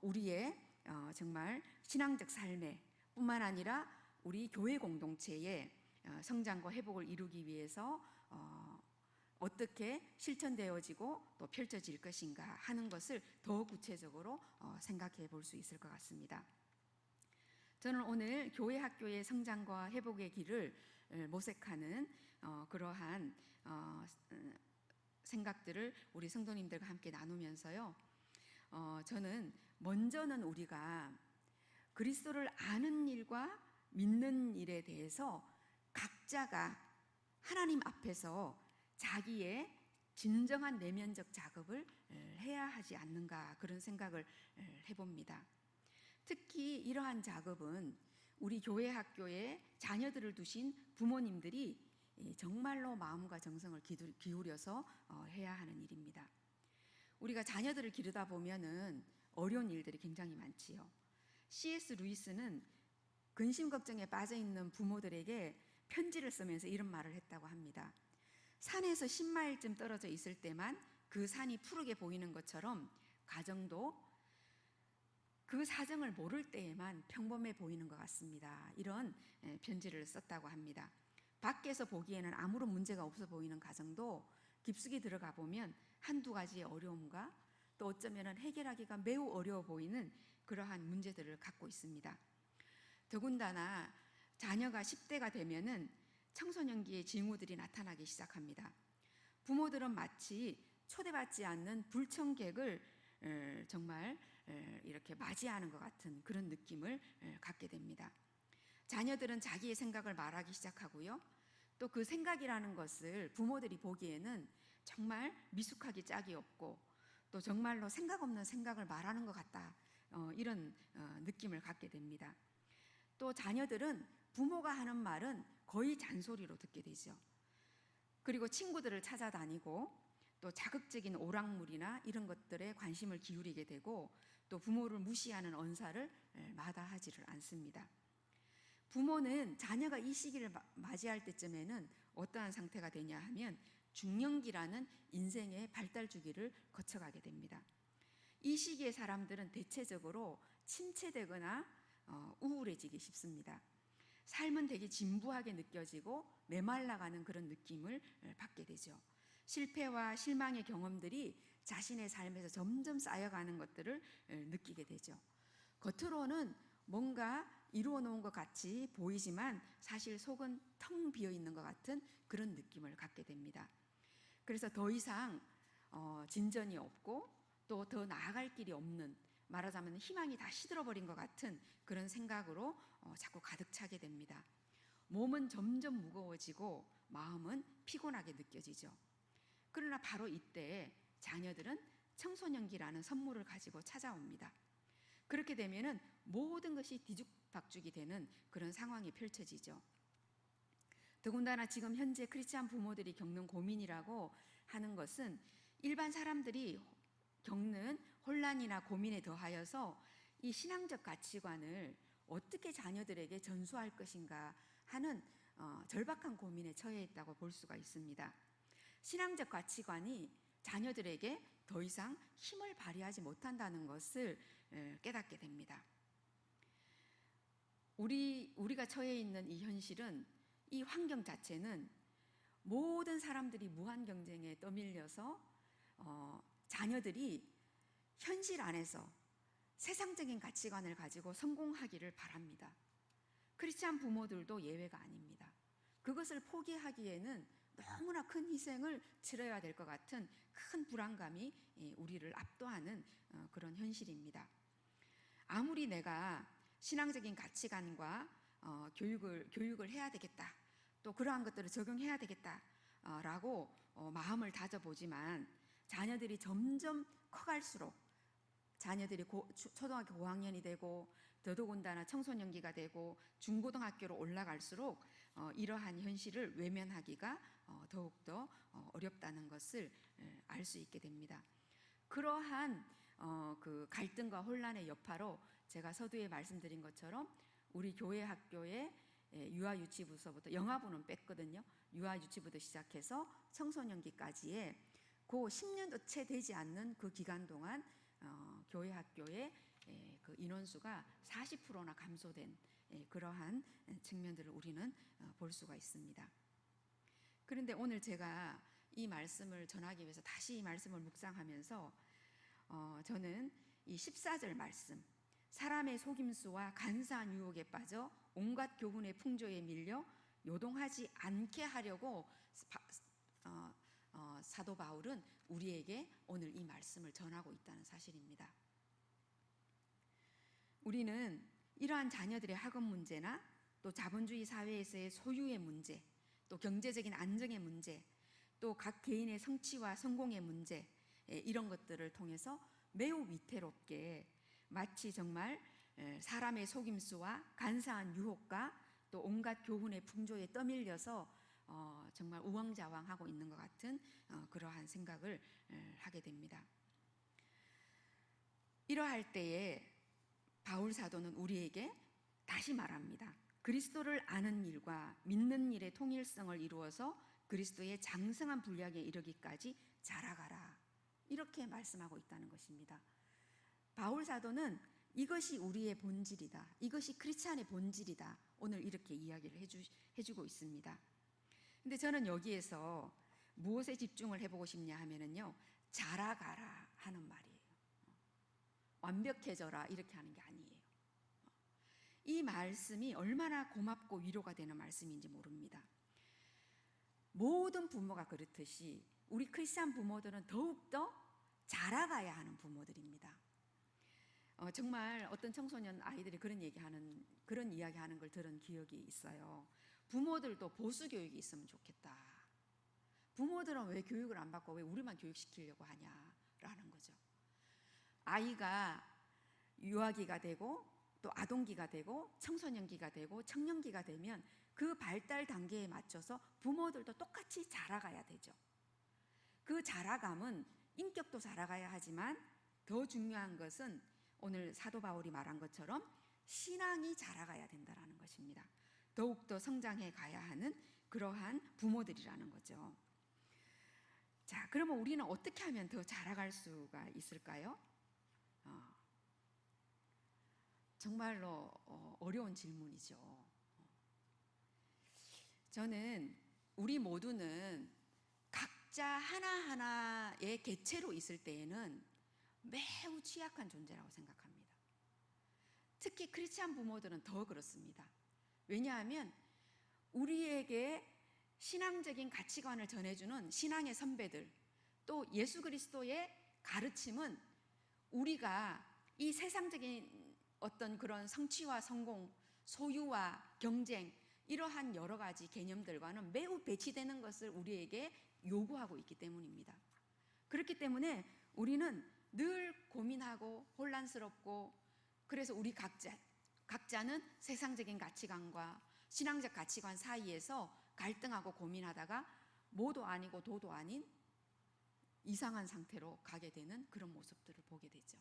Speaker 2: 우리의 정말 신앙적 삶에 뿐만 아니라 우리 교회 공동체의 성장과 회복을 이루기 위해서 어떻게 실천되어지고 또 펼쳐질 것인가 하는 것을 더 구체적으로 생각해 볼 수 있을 것 같습니다. 저는 오늘 교회 학교의 성장과 회복의 길을 모색하는 그러한 생각들을 우리 성도님들과 함께 나누면서요, 저는 먼저는 우리가 그리스도를 아는 일과 믿는 일에 대해서 각자가 하나님 앞에서 자기의 진정한 내면적 작업을 해야 하지 않는가, 그런 생각을 해봅니다. 특히 이러한 작업은 우리 교회 학교에 자녀들을 두신 부모님들이 정말로 마음과 정성을 기울여서 해야 하는 일입니다. 우리가 자녀들을 기르다 보면은 어려운 일들이 굉장히 많지요. C.S. 루이스는 근심 걱정에 빠져 있는 부모들에게 편지를 쓰면서 이런 말을 했다고 합니다. 산에서 10마일쯤 떨어져 있을 때만 그 산이 푸르게 보이는 것처럼 가정도 그 사정을 모를 때에만 평범해 보이는 것 같습니다. 이런 편지를 썼다고 합니다. 밖에서 보기에는 아무런 문제가 없어 보이는 가정도 깊숙이 들어가 보면 한두 가지의 어려움과 또 어쩌면 해결하기가 매우 어려워 보이는 그러한 문제들을 갖고 있습니다. 더군다나 자녀가 10대가 되면은 청소년기의 징후들이 나타나기 시작합니다. 부모들은 마치 초대받지 않는 불청객을 정말 이렇게 맞이하는 것 같은 그런 느낌을 갖게 됩니다. 자녀들은 자기의 생각을 말하기 시작하고요. 또 그 생각이라는 것을 부모들이 보기에는 정말 미숙하기 짝이 없고 또 정말로 생각 없는 생각을 말하는 것 같다. 이런 느낌을 갖게 됩니다. 또 자녀들은 부모가 하는 말은 거의 잔소리로 듣게 되죠. 그리고 친구들을 찾아다니고 또 자극적인 오락물이나 이런 것들에 관심을 기울이게 되고 또 부모를 무시하는 언사를 마다하지를 않습니다. 부모는 자녀가 이 시기를 맞이할 때쯤에는 어떠한 상태가 되냐 하면 중년기라는 인생의 발달 주기를 거쳐가게 됩니다. 이 시기에 사람들은 대체적으로 침체되거나 우울해지기 쉽습니다. 삶은 되게 진부하게 느껴지고 메말라가는 그런 느낌을 받게 되죠. 실패와 실망의 경험들이 자신의 삶에서 점점 쌓여가는 것들을 느끼게 되죠. 겉으로는 뭔가 이루어 놓은 것 같이 보이지만 사실 속은 텅 비어 있는 것 같은 그런 느낌을 갖게 됩니다. 그래서 더 이상 진전이 없고 또 더 나아갈 길이 없는, 말하자면 희망이 다 시들어버린 것 같은 그런 생각으로 자꾸 가득 차게 됩니다. 몸은 점점 무거워지고 마음은 피곤하게 느껴지죠. 그러나 바로 이때 자녀들은 청소년기라는 선물을 가지고 찾아옵니다. 그렇게 되면은 모든 것이 뒤죽박죽이 되는 그런 상황이 펼쳐지죠. 더군다나 지금 현재 크리스찬 부모들이 겪는 고민이라고 하는 것은 일반 사람들이 겪는 혼란이나 고민에 더하여서 이 신앙적 가치관을 어떻게 자녀들에게 전수할 것인가 하는 절박한 고민에 처해 있다고 볼 수가 있습니다. 신앙적 가치관이 자녀들에게 더 이상 힘을 발휘하지 못한다는 것을 깨닫게 됩니다. 우리가 처해 있는 이 현실은, 이 환경 자체는 모든 사람들이 무한 경쟁에 떠밀려서 자녀들이 현실 안에서 세상적인 가치관을 가지고 성공하기를 바랍니다. 크리스찬 부모들도 예외가 아닙니다. 그것을 포기하기에는 너무나 큰 희생을 치러야 될 것 같은 큰 불안감이 우리를 압도하는 그런 현실입니다. 아무리 내가 신앙적인 가치관과 교육을 해야 되겠다, 또 그러한 것들을 적용해야 되겠다라고 마음을 다져보지만 자녀들이 점점 커갈수록, 자녀들이 초등학교 고학년이 되고 더더군다나 청소년기가 되고 중고등학교로 올라갈수록 이러한 현실을 외면하기가 더욱더 어렵다는 것을 알 수 있게 됩니다. 그러한 그 갈등과 혼란의 여파로 제가 서두에 말씀드린 것처럼 우리 교회 학교에 유아유치부서부터, 영아부는 뺐거든요. 유아유치부터 시작해서 청소년기까지의 그 10년도 채 되지 않는 그 기간 동안 교회 학교의 그 인원수가 40%나 감소된 그러한 측면들을 우리는 볼 수가 있습니다. 그런데 오늘 제가 이 말씀을 전하기 위해서 다시 이 말씀을 묵상하면서 저는 이 14절 말씀, 사람의 속임수와 간사한 유혹에 빠져 온갖 교훈의 풍조에 밀려 요동하지 않게 하려고 사도 바울은 우리에게 오늘 이 말씀을 전하고 있다는 사실입니다. 우리는 이러한 자녀들의 학업 문제나 또 자본주의 사회에서의 소유의 문제, 또 경제적인 안정의 문제, 또 각 개인의 성취와 성공의 문제, 이런 것들을 통해서 매우 위태롭게 마치 정말 사람의 속임수와 간사한 유혹과 또 온갖 교훈의 풍조에 떠밀려서 정말 우왕좌왕하고 있는 것 같은 그러한 생각을 하게 됩니다. 이러할 때에 바울 사도는 우리에게 다시 말합니다. 그리스도를 아는 일과 믿는 일의 통일성을 이루어서 그리스도의 장성한 분량에 이르기까지 자라가라. 이렇게 말씀하고 있다는 것입니다. 바울 사도는 이것이 우리의 본질이다. 이것이 크리스찬의 본질이다. 오늘 이렇게 이야기를 해주고 있습니다. 근데 저는 여기에서 무엇에 집중을 해보고 싶냐 하면은요, 자라가라 하는 말이에요. 완벽해져라 이렇게 하는 게 아니에요. 이 말씀이 얼마나 고맙고 위로가 되는 말씀인지 모릅니다. 모든 부모가 그렇듯이 우리 크리스찬 부모들은 더욱더 자라가야 하는 부모들입니다. 정말 어떤 청소년 아이들이 그런 이야기하는 걸 들은 기억이 있어요. 부모들도 보수 교육이 있으면 좋겠다. 부모들은 왜 교육을 안 받고 왜 우리만 교육시키려고 하냐라는 거죠. 아이가 유아기가 되고 또 아동기가 되고 청소년기가 되고 청년기가 되면 그 발달 단계에 맞춰서 부모들도 똑같이 자라가야 되죠. 그 자라감은 인격도 자라가야 하지만 더 중요한 것은 오늘 사도 바울이 말한 것처럼 신앙이 자라가야 된다는 것입니다. 더욱더 성장해 가야 하는 그러한 부모들이라는 거죠. 자, 그러면 우리는 어떻게 하면 더 자라갈 수가 있을까요? 정말로 어려운 질문이죠. 저는 우리 모두는 각자 하나하나의 개체로 있을 때에는 매우 취약한 존재라고 생각합니다. 특히 크리스찬 부모들은 더 그렇습니다. 왜냐하면 우리에게 신앙적인 가치관을 전해주는 신앙의 선배들, 또 예수 그리스도의 가르침은 우리가 이 세상적인 어떤 그런 성취와 성공, 소유와 경쟁, 이러한 여러 가지 개념들과는 매우 배치되는 것을 우리에게 요구하고 있기 때문입니다. 그렇기 때문에 우리는 늘 고민하고 혼란스럽고, 그래서 우리 각자는 세상적인 가치관과 신앙적 가치관 사이에서 갈등하고 고민하다가 모도 아니고 도도 아닌 이상한 상태로 가게 되는 그런 모습들을 보게 되죠.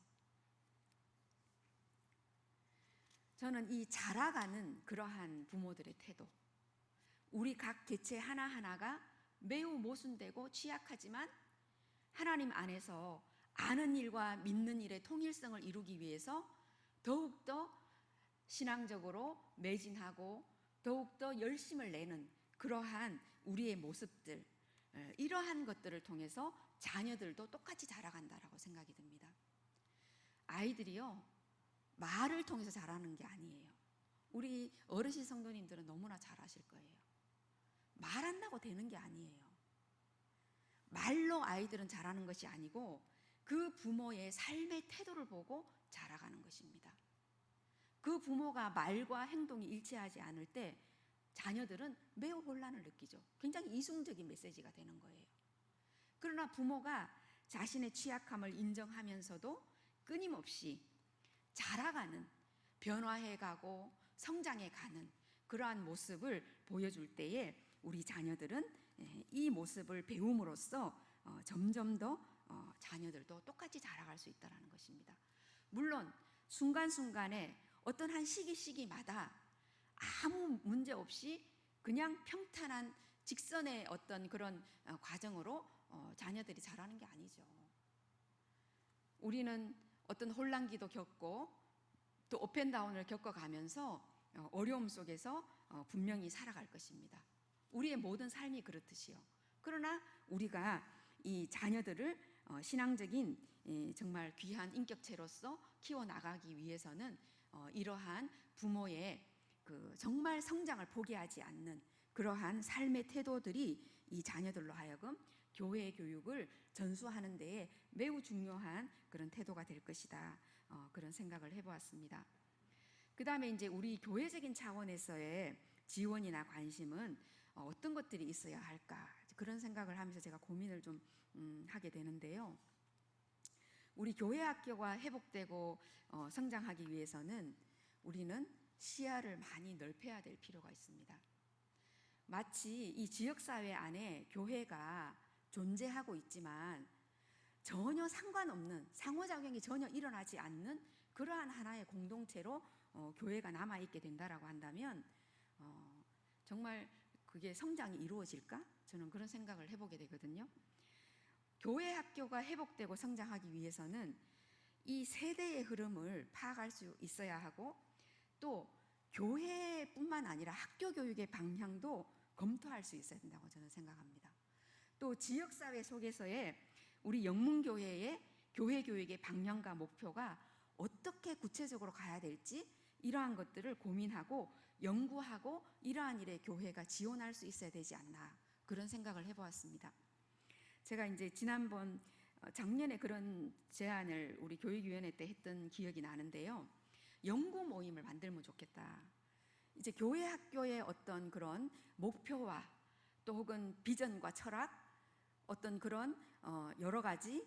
Speaker 2: 저는 이 자라가는 그러한 부모들의 태도, 우리 각 개체 하나하나가 매우 모순되고 취약하지만 하나님 안에서 아는 일과 믿는 일의 통일성을 이루기 위해서 더욱더 신앙적으로 매진하고 더욱더 열심을 내는 그러한 우리의 모습들, 이러한 것들을 통해서 자녀들도 똑같이 자라간다라고 생각이 듭니다. 아이들이요, 말을 통해서 자라는 게 아니에요. 우리 어르신 성도님들은 너무나 잘 아실 거예요. 말한다고 되는 게 아니에요. 말로 아이들은 자라는 것이 아니고 그 부모의 삶의 태도를 보고 자라가는 것입니다. 그 부모가 말과 행동이 일치하지 않을 때 자녀들은 매우 혼란을 느끼죠. 굉장히 이중적인 메시지가 되는 거예요. 그러나 부모가 자신의 취약함을 인정하면서도 끊임없이 자라가는, 변화해가고 성장해가는 그러한 모습을 보여줄 때에 우리 자녀들은 이 모습을 배움으로써 점점 더 자녀들도 똑같이 자라갈 수 있다는 것입니다. 물론 순간순간에 어떤 한 시기마다 아무 문제 없이 그냥 평탄한 직선의 어떤 그런 과정으로 자녀들이 자라는 게 아니죠. 우리는 어떤 혼란기도 겪고 또 업앤다운을 겪어가면서 어려움 속에서 분명히 살아갈 것입니다. 우리의 모든 삶이 그렇듯이요. 그러나 우리가 이 자녀들을 신앙적인 정말 귀한 인격체로서 키워나가기 위해서는 이러한 부모의 그 정말 성장을 포기하지 않는 그러한 삶의 태도들이 이 자녀들로 하여금 교회 교육을 전수하는 데에 매우 중요한 그런 태도가 될 것이다. 그런 생각을 해보았습니다. 그 다음에 이제 우리 교회적인 차원에서의 지원이나 관심은 어떤 것들이 있어야 할까, 그런 생각을 하면서 제가 고민을 좀 하게 되는데요. 우리 교회 학교가 회복되고 성장하기 위해서는 우리는 시야를 많이 넓혀야 될 필요가 있습니다. 마치 이 지역사회 안에 교회가 존재하고 있지만 전혀 상관없는, 상호작용이 전혀 일어나지 않는 그러한 하나의 공동체로 교회가 남아있게 된다라고 한다면 정말 그게 성장이 이루어질까? 저는 그런 생각을 해보게 되거든요. 교회 학교가 회복되고 성장하기 위해서는 이 세대의 흐름을 파악할 수 있어야 하고, 또 교회뿐만 아니라 학교 교육의 방향도 검토할 수 있어야 된다고 저는 생각합니다. 또 지역사회 속에서의 우리 영문교회의 교회 교육의 방향과 목표가 어떻게 구체적으로 가야 될지, 이러한 것들을 고민하고 연구하고 이러한 일에 교회가 지원할 수 있어야 되지 않나, 그런 생각을 해보았습니다. 제가 이제 지난번 작년에 그런 제안을 우리 교육위원회 때 했던 기억이 나는데요. 연구 모임을 만들면 좋겠다. 이제 교회 학교의 어떤 그런 목표와 또 혹은 비전과 철학, 어떤 그런 여러 가지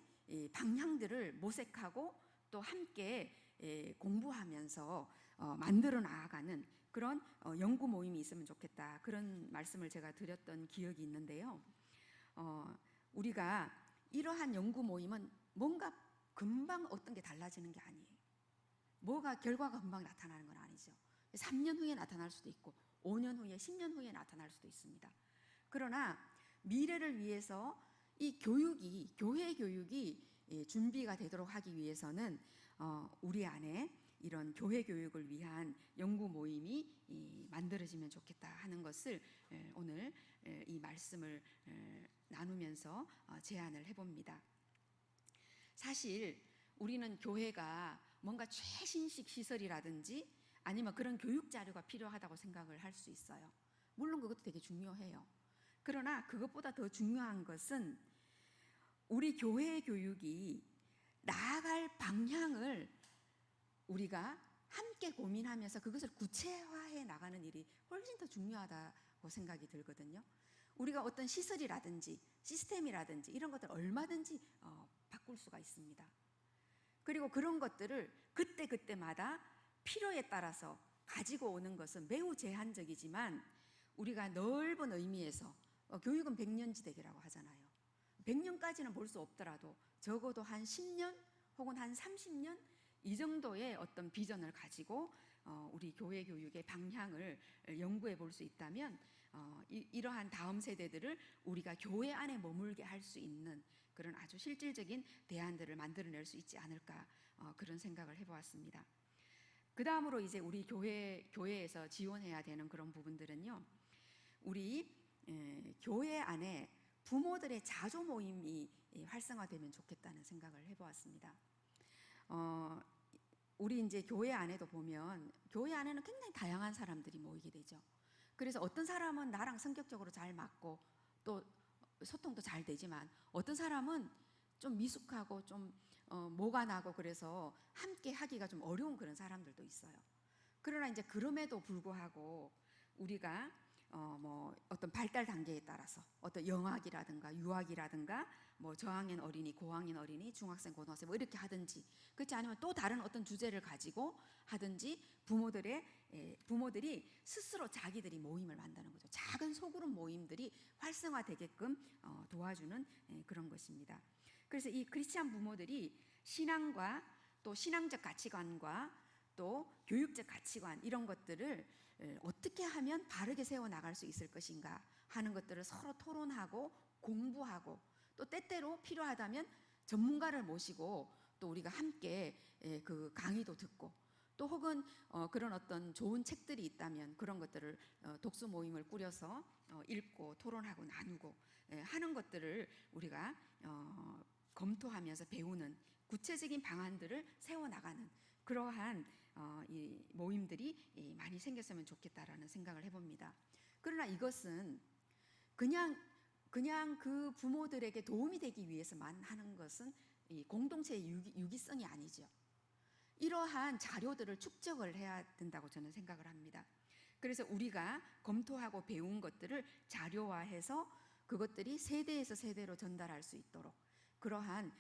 Speaker 2: 방향들을 모색하고 또 함께 공부하면서 만들어 나아가는 그런 연구 모임이 있으면 좋겠다, 그런 말씀을 제가 드렸던 기억이 있는데요. 우리가 이러한 연구 모임은 뭔가 금방 어떤 게 달라지는 게 아니에요. 뭐가 결과가 금방 나타나는 건 아니죠. 3년 후에 나타날 수도 있고 5년 후에 10년 후에 나타날 수도 있습니다. 그러나 미래를 위해서 이 교육이, 교회 교육이 준비가 되도록 하기 위해서는 우리 안에 이런 교회 교육을 위한 연구 모임이 만들어지면 좋겠다 하는 것을 오늘 이 말씀을 나누면서 제안을 해봅니다. 사실 우리는 교회가 뭔가 최신식 시설이라든지 아니면 그런 교육 자료가 필요하다고 생각을 할 수 있어요. 물론 그것도 되게 중요해요. 그러나 그것보다 더 중요한 것은 우리 교회 교육이 나아갈 방향을 우리가 함께 고민하면서 그것을 구체화해 나가는 일이 훨씬 더 중요하다고 생각이 들거든요. 우리가 어떤 시설이라든지 시스템이라든지 이런 것들 얼마든지 바꿀 수가 있습니다. 그리고 그런 것들을 그때그때마다 필요에 따라서 가지고 오는 것은 매우 제한적이지만, 우리가 넓은 의미에서 교육은 백년지대계라고 하잖아요. 100년까지는 볼 수 없더라도 적어도 한 10년 혹은 한 30년 이 정도의 어떤 비전을 가지고 우리 교회 교육의 방향을 연구해 볼 수 있다면 이러한 다음 세대들을 우리가 교회 안에 머물게 할 수 있는 그런 아주 실질적인 대안들을 만들어낼 수 있지 않을까, 그런 생각을 해보았습니다. 그 다음으로 이제 우리 교회에서 지원해야 되는 그런 부분들은요, 우리 교회 안에 부모들의 자조 모임이 활성화되면 좋겠다는 생각을 해보았습니다. 우리 이제 교회 안에도 보면 교회 안에는 굉장히 다양한 사람들이 모이게 되죠. 그래서 어떤 사람은 나랑 성격적으로 잘 맞고 또 소통도 잘 되지만, 어떤 사람은 좀 미숙하고 좀 모가 나고 그래서 함께 하기가 좀 어려운 그런 사람들도 있어요. 그러나 이제 그럼에도 불구하고 우리가 뭐 어떤 발달 단계에 따라서 어떤 영학이라든가 유학이라든가 뭐 저학년 어린이, 고학년 어린이, 중학생, 고등학생 뭐 이렇게 하든지, 그렇지 않으면 또 다른 어떤 주제를 가지고 하든지 부모들이 스스로 자기들이 모임을 만드는 거죠. 작은 소그룹 모임들이 활성화되게끔 도와주는 그런 것입니다. 그래서 이 크리스찬 부모들이 신앙과 또 신앙적 가치관과 또 교육적 가치관, 이런 것들을 어떻게 하면 바르게 세워나갈 수 있을 것인가 하는 것들을 서로 토론하고 공부하고, 또 때때로 필요하다면 전문가를 모시고 또 우리가 함께 그 강의도 듣고, 또 혹은 그런 어떤 좋은 책들이 있다면 그런 것들을 독서 모임을 꾸려서 읽고 토론하고 나누고 하는 것들을 우리가 검토하면서 배우는 구체적인 방안들을 세워나가는 그러한 이 모임들이 많이 생겼으면 좋겠다라는 생각을 해봅니다. 그러나 이것은 그냥 그 부모들에게 도움이 되기 위해서만 하는 것은 이 공동체의 유기성이 아니죠. 이러한 자료들을 축적을 해야 된다고 저는 생각을 합니다. 그래서 우리가 검토하고 배운 것들을 자료화해서 그것들이 세대에서 세대로 전달할 수 있도록 그러한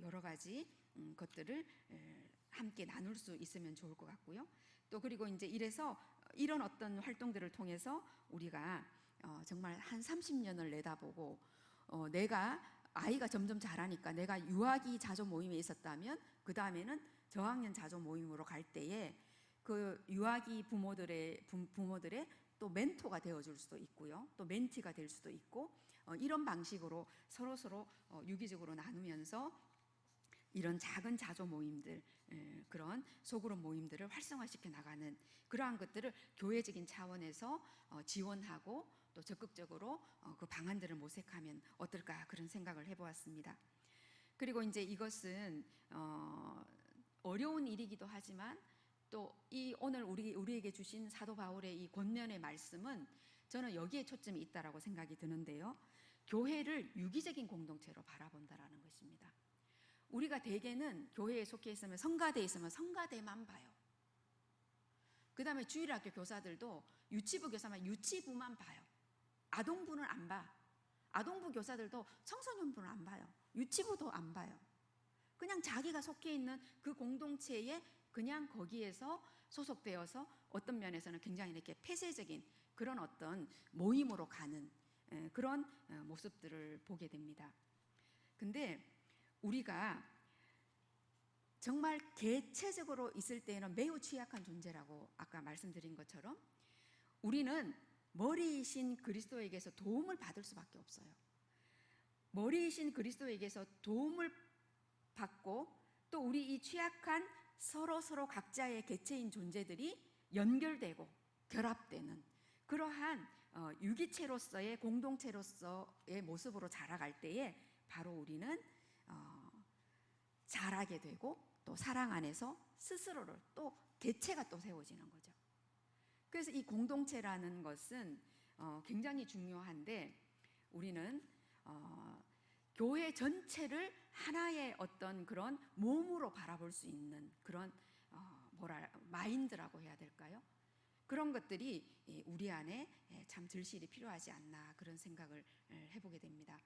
Speaker 2: 여러 가지 것들을 함께 나눌 수 있으면 좋을 것 같고요. 또 그리고 이제 이래서 이런 어떤 활동들을 통해서 우리가 정말 한 30년을 내다보고 내가 아이가 점점 자라니까 내가 유아기 자조 모임에 있었다면 그 다음에는 저학년 자조 모임으로 갈 때에 그 유아기 부모들의 또 멘토가 되어줄 수도 있고요, 또 멘티가 될 수도 있고 이런 방식으로 서로 유기적으로 나누면서 이런 작은 자조 모임들, 그런 소그룹 모임들을 활성화시켜 나가는 그러한 것들을 교회적인 차원에서 지원하고 또 적극적으로 그 방안들을 모색하면 어떨까 그런 생각을 해보았습니다. 그리고 이제 이것은 어려운 일이기도 하지만 또 이 오늘 우리에게 주신 사도 바울의 이 권면의 말씀은 저는 여기에 초점이 있다라고 생각이 드는데요. 교회를 유기적인 공동체로 바라본다라는 것입니다. 우리가 대개는 교회에 속해 있으면 성가대에 있으면 성가대만 봐요. 그 다음에 주일학교 교사들도 유치부 교사만 유치부만 봐요. 아동부는 안 봐. 아동부 교사들도 청소년부는 안 봐요. 유치부도 안 봐요. 그냥 자기가 속해 있는 그 공동체에 그냥 거기에서 소속되어서 어떤 면에서는 굉장히 이렇게 폐쇄적인 그런 어떤 모임으로 가는 그런 모습들을 보게 됩니다. 근데 우리가 정말 개체적으로 있을 때에는 매우 취약한 존재라고 아까 말씀드린 것처럼 우리는 머리이신 그리스도에게서 도움을 받을 수밖에 없어요. 머리이신 그리스도에게서 도움을 받고 또 우리 이 취약한 서로 각자의 개체인 존재들이 연결되고 결합되는 그러한 유기체로서의 공동체로서의 모습으로 자라갈 때에 바로 우리는 자라게 되고 또 사랑 안에서 스스로를 또 개체가 또 세워지는 거죠. 그래서 이 공동체라는 것은 굉장히 중요한데 우리는 교회 전체를 하나의 어떤 그런 몸으로 바라볼 수 있는 그런 마인드라고 해야 될까요? 그런 것들이 우리 안에 참 절실히 필요하지 않나 그런 생각을 해보게 됩니다.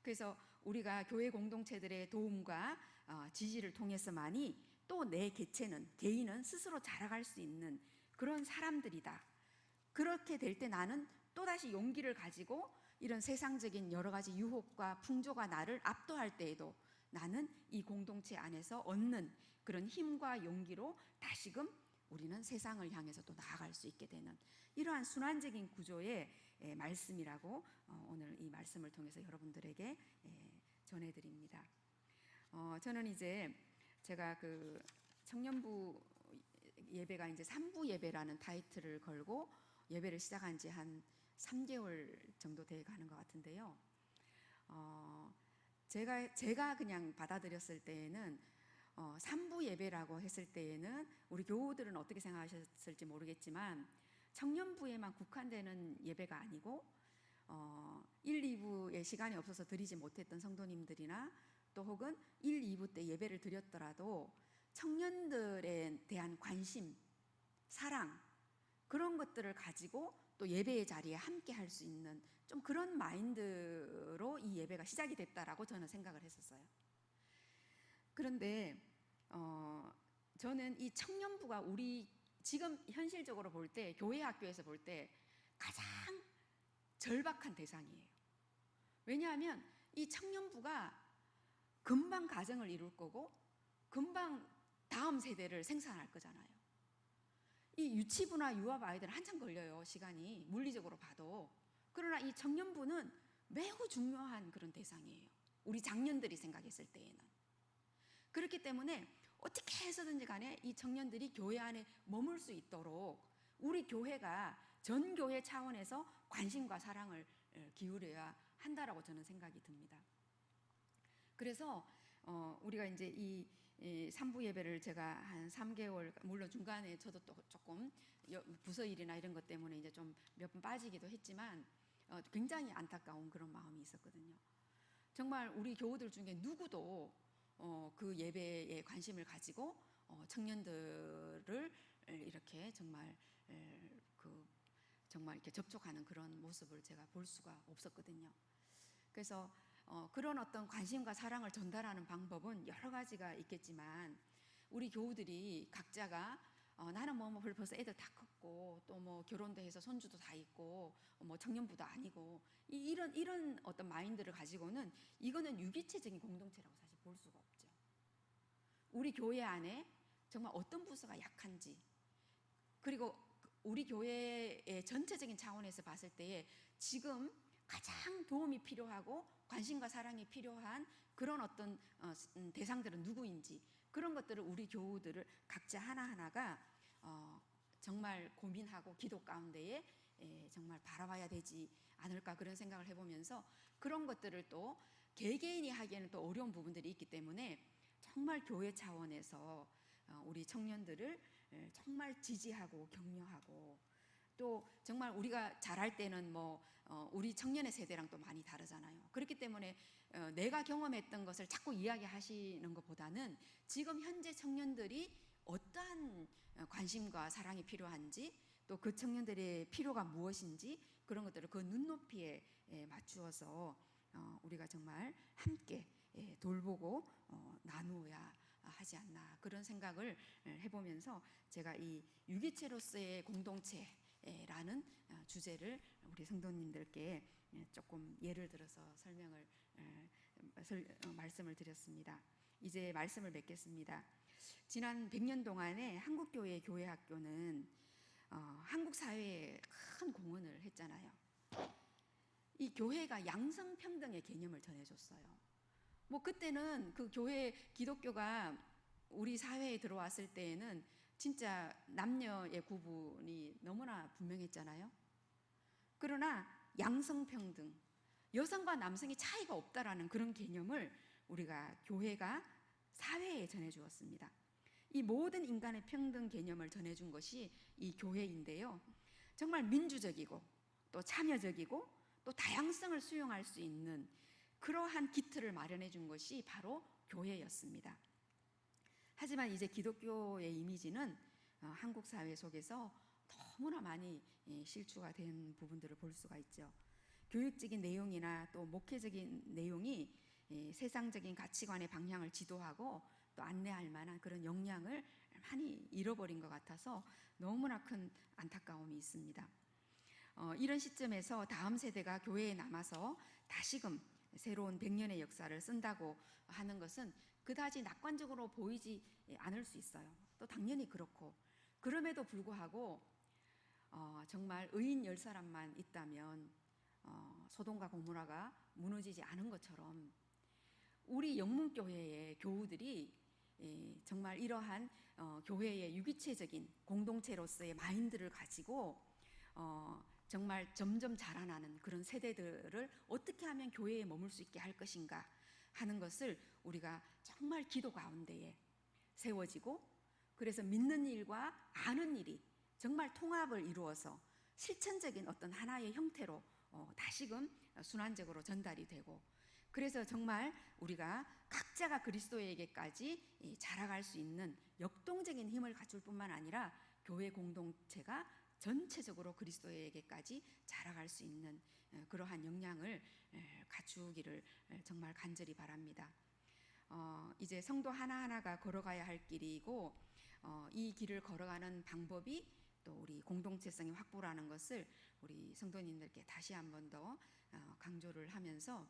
Speaker 2: 그래서 우리가 교회 공동체들의 도움과 지지를 통해서만이 또 내 개인은 스스로 자라갈 수 있는 그런 사람들이다. 그렇게 될 때 나는 또다시 용기를 가지고 이런 세상적인 여러 가지 유혹과 풍조가 나를 압도할 때에도 나는 이 공동체 안에서 얻는 그런 힘과 용기로 다시금 우리는 세상을 향해서 또 나아갈 수 있게 되는 이러한 순환적인 구조의 말씀이라고 오늘 이 말씀을 통해서 여러분들에게 전해드립니다. 저는 이제 제가 그 청년부 예배가 이제 3부 예배라는 타이틀을 걸고 예배를 시작한 지 한 3개월 정도 돼 가는 것 같은데요. 제가 그냥 받아들였을 때에는 3부 예배라고 했을 때에는 우리 교우들은 어떻게 생각하셨을지 모르겠지만 청년부에만 국한되는 예배가 아니고 1, 2부의 시간이 없어서 드리지 못했던 성도님들이나 또 혹은 1, 2부 때 예배를 드렸더라도 청년들에 대한 관심, 사랑 그런 것들을 가지고 또 예배의 자리에 함께 할 수 있는 좀 그런 마인드로 이 예배가 시작이 됐다라고 저는 생각을 했었어요. 그런데 저는 이 청년부가 우리 지금 현실적으로 볼 때 교회 학교에서 볼 때 가장 절박한 대상이에요. 왜냐하면 이 청년부가 금방 가정을 이룰 거고 금방 다음 세대를 생산할 거잖아요. 이 유치부나 유아부 아이들은 한참 걸려요. 시간이 물리적으로 봐도. 그러나 이 청년부는 매우 중요한 그런 대상이에요. 우리 장년들이 생각했을 때에는. 그렇기 때문에 어떻게 해서든지 간에 이 청년들이 교회 안에 머물 수 있도록 우리 교회가 전 교회 차원에서 관심과 사랑을 기울여야 한다라고 저는 생각이 듭니다. 그래서 우리가 이제 이 3부 예배를 제가 한 3개월, 물론 중간에 저도 또 조금 부서 일이나 이런 것 때문에 이제 좀 몇 번 빠지기도 했지만 굉장히 안타까운 그런 마음이 있었거든요. 정말 우리 교우들 중에 누구도 그 예배에 관심을 가지고 청년들을 이렇게 정말 정말 이렇게 접촉하는 그런 모습을 제가 볼 수가 없었거든요. 그래서 그런 어떤 관심과 사랑을 전달하는 방법은 여러 가지가 있겠지만 우리 교우들이 각자가 나는 뭐 벌써 애들 다 컸고 또 뭐 결혼도 해서 손주도 다 있고 뭐 청년부도 아니고 이런 어떤 마인드를 가지고는 이거는 유기체적인 공동체라고 사실 볼 수가 없죠. 우리 교회 안에 정말 어떤 부서가 약한지, 그리고 우리 교회의 전체적인 차원에서 봤을 때에 지금 가장 도움이 필요하고 관심과 사랑이 필요한 그런 어떤 대상들은 누구인지, 그런 것들을 우리 교우들을 각자 하나하나가 정말 고민하고 기도 가운데에 정말 바라봐야 되지 않을까, 그런 생각을 해보면서 그런 것들을 또 개개인이 하기에는 또 어려운 부분들이 있기 때문에 정말 교회 차원에서 우리 청년들을 정말 지지하고 격려하고, 또 정말 우리가 잘할 때는 우리 청년의 세대랑 또 많이 다르잖아요. 그렇기 때문에 내가 경험했던 것을 자꾸 이야기하시는 것보다는 지금 현재 청년들이 어떠한 관심과 사랑이 필요한지, 또 그 청년들의 필요가 무엇인지, 그런 것들을 그 눈높이에 맞추어서 우리가 정말 함께 돌보고 나누어야 하지 않나, 그런 생각을 해보면서 제가 이 유기체로서의 공동체라는 주제를 우리 성도님들께 조금 예를 들어서 말씀을 드렸습니다. 이제 말씀을 맺겠습니다. 지난 100년 동안에 한국교회 교회학교는 한국 사회에 큰 공헌을 했잖아요. 이 교회가 양성평등의 개념을 전해줬어요. 뭐 그때는 그 교회 기독교가 우리 사회에 들어왔을 때에는 진짜 남녀의 구분이 너무나 분명했잖아요. 그러나 양성평등, 여성과 남성의 차이가 없다라는 그런 개념을 우리가 교회가 사회에 전해주었습니다. 이 모든 인간의 평등 개념을 전해준 것이 이 교회인데요. 정말 민주적이고 또 참여적이고 또 다양성을 수용할 수 있는 그러한 기틀을 마련해 준 것이 바로 교회였습니다. 하지만 이제 기독교의 이미지는 한국 사회 속에서 너무나 많이 실추가 된 부분들을 볼 수가 있죠. 교육적인 내용이나 또 목회적인 내용이 세상적인 가치관의 방향을 지도하고 또 안내할 만한 그런 역량을 많이 잃어버린 것 같아서 너무나 큰 안타까움이 있습니다. 이런 시점에서 다음 세대가 교회에 남아서 다시금 새로운 100년의 역사를 쓴다고 하는 것은 그다지 낙관적으로 보이지 않을 수 있어요. 또 당연히 그렇고, 그럼에도 불구하고 정말 의인 10사람만 있다면 소돔과 고모라가 무너지지 않은 것처럼 우리 영문교회의 교우들이 정말 이러한 교회의 유기체적인 공동체로서의 마인드를 가지고 정말 점점 자라나는 그런 세대들을 어떻게 하면 교회에 머물 수 있게 할 것인가 하는 것을 우리가 정말 기도 가운데에 세워지고, 그래서 믿는 일과 아는 일이 정말 통합을 이루어서 실천적인 어떤 하나의 형태로 다시금 순환적으로 전달이 되고, 그래서 정말 우리가 각자가 그리스도에게까지 자라갈 수 있는 역동적인 힘을 갖출 뿐만 아니라 교회 공동체가 전체적으로 그리스도에게까지 자라갈 수 있는 그러한 역량을 갖추기를 정말 간절히 바랍니다. 이제 성도 하나하나가 걸어가야 할 길이고, 이 길을 걸어가는 방법이 또 우리 공동체성의 확보라는 것을 우리 성도님들께 다시 한 번 더 강조를 하면서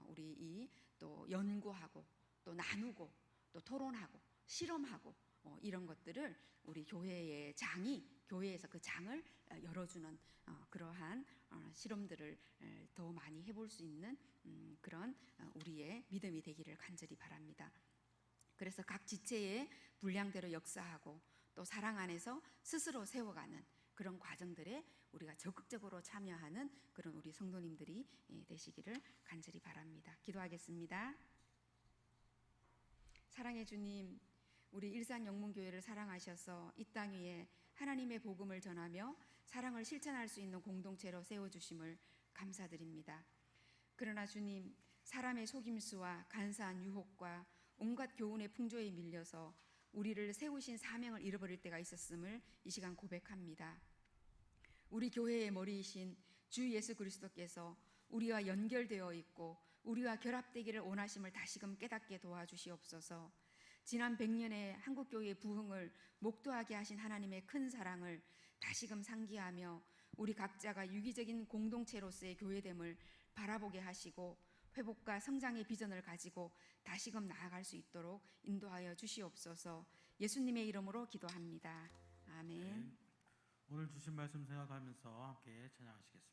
Speaker 2: 우리 이 또 연구하고 또 나누고 또 토론하고 실험하고 이런 것들을 우리 교회의 장이 교회에서 그 장을 열어주는 그러한 실험들을 더 많이 해볼 수 있는 그런 우리의 믿음이 되기를 간절히 바랍니다. 그래서 각 지체의 분량대로 역사하고 또 사랑 안에서 스스로 세워가는 그런 과정들에 우리가 적극적으로 참여하는 그런 우리 성도님들이 되시기를 간절히 바랍니다. 기도하겠습니다. 사랑의 주님, 우리 일산영문교회를 사랑하셔서 이 땅 위에 하나님의 복음을 전하며 사랑을 실천할 수 있는 공동체로 세워주심을 감사드립니다. 그러나 주님, 사람의 속임수와 간사한 유혹과 온갖 교훈의 풍조에 밀려서 우리를 세우신 사명을 잃어버릴 때가 있었음을 이 시간 고백합니다. 우리 교회의 머리이신 주 예수 그리스도께서 우리와 연결되어 있고 우리와 결합되기를 원하심을 다시금 깨닫게 도와주시옵소서. 지난 100년의 한국교회의 부흥을 목도하게 하신 하나님의 큰 사랑을 다시금 상기하며 우리 각자가 유기적인 공동체로서의 교회됨을 바라보게 하시고 회복과 성장의 비전을 가지고 다시금 나아갈 수 있도록 인도하여 주시옵소서. 예수님의 이름으로 기도합니다. 아멘.
Speaker 1: 네. 오늘 주신 말씀 생각하면서 함께 찬양하시겠습니다.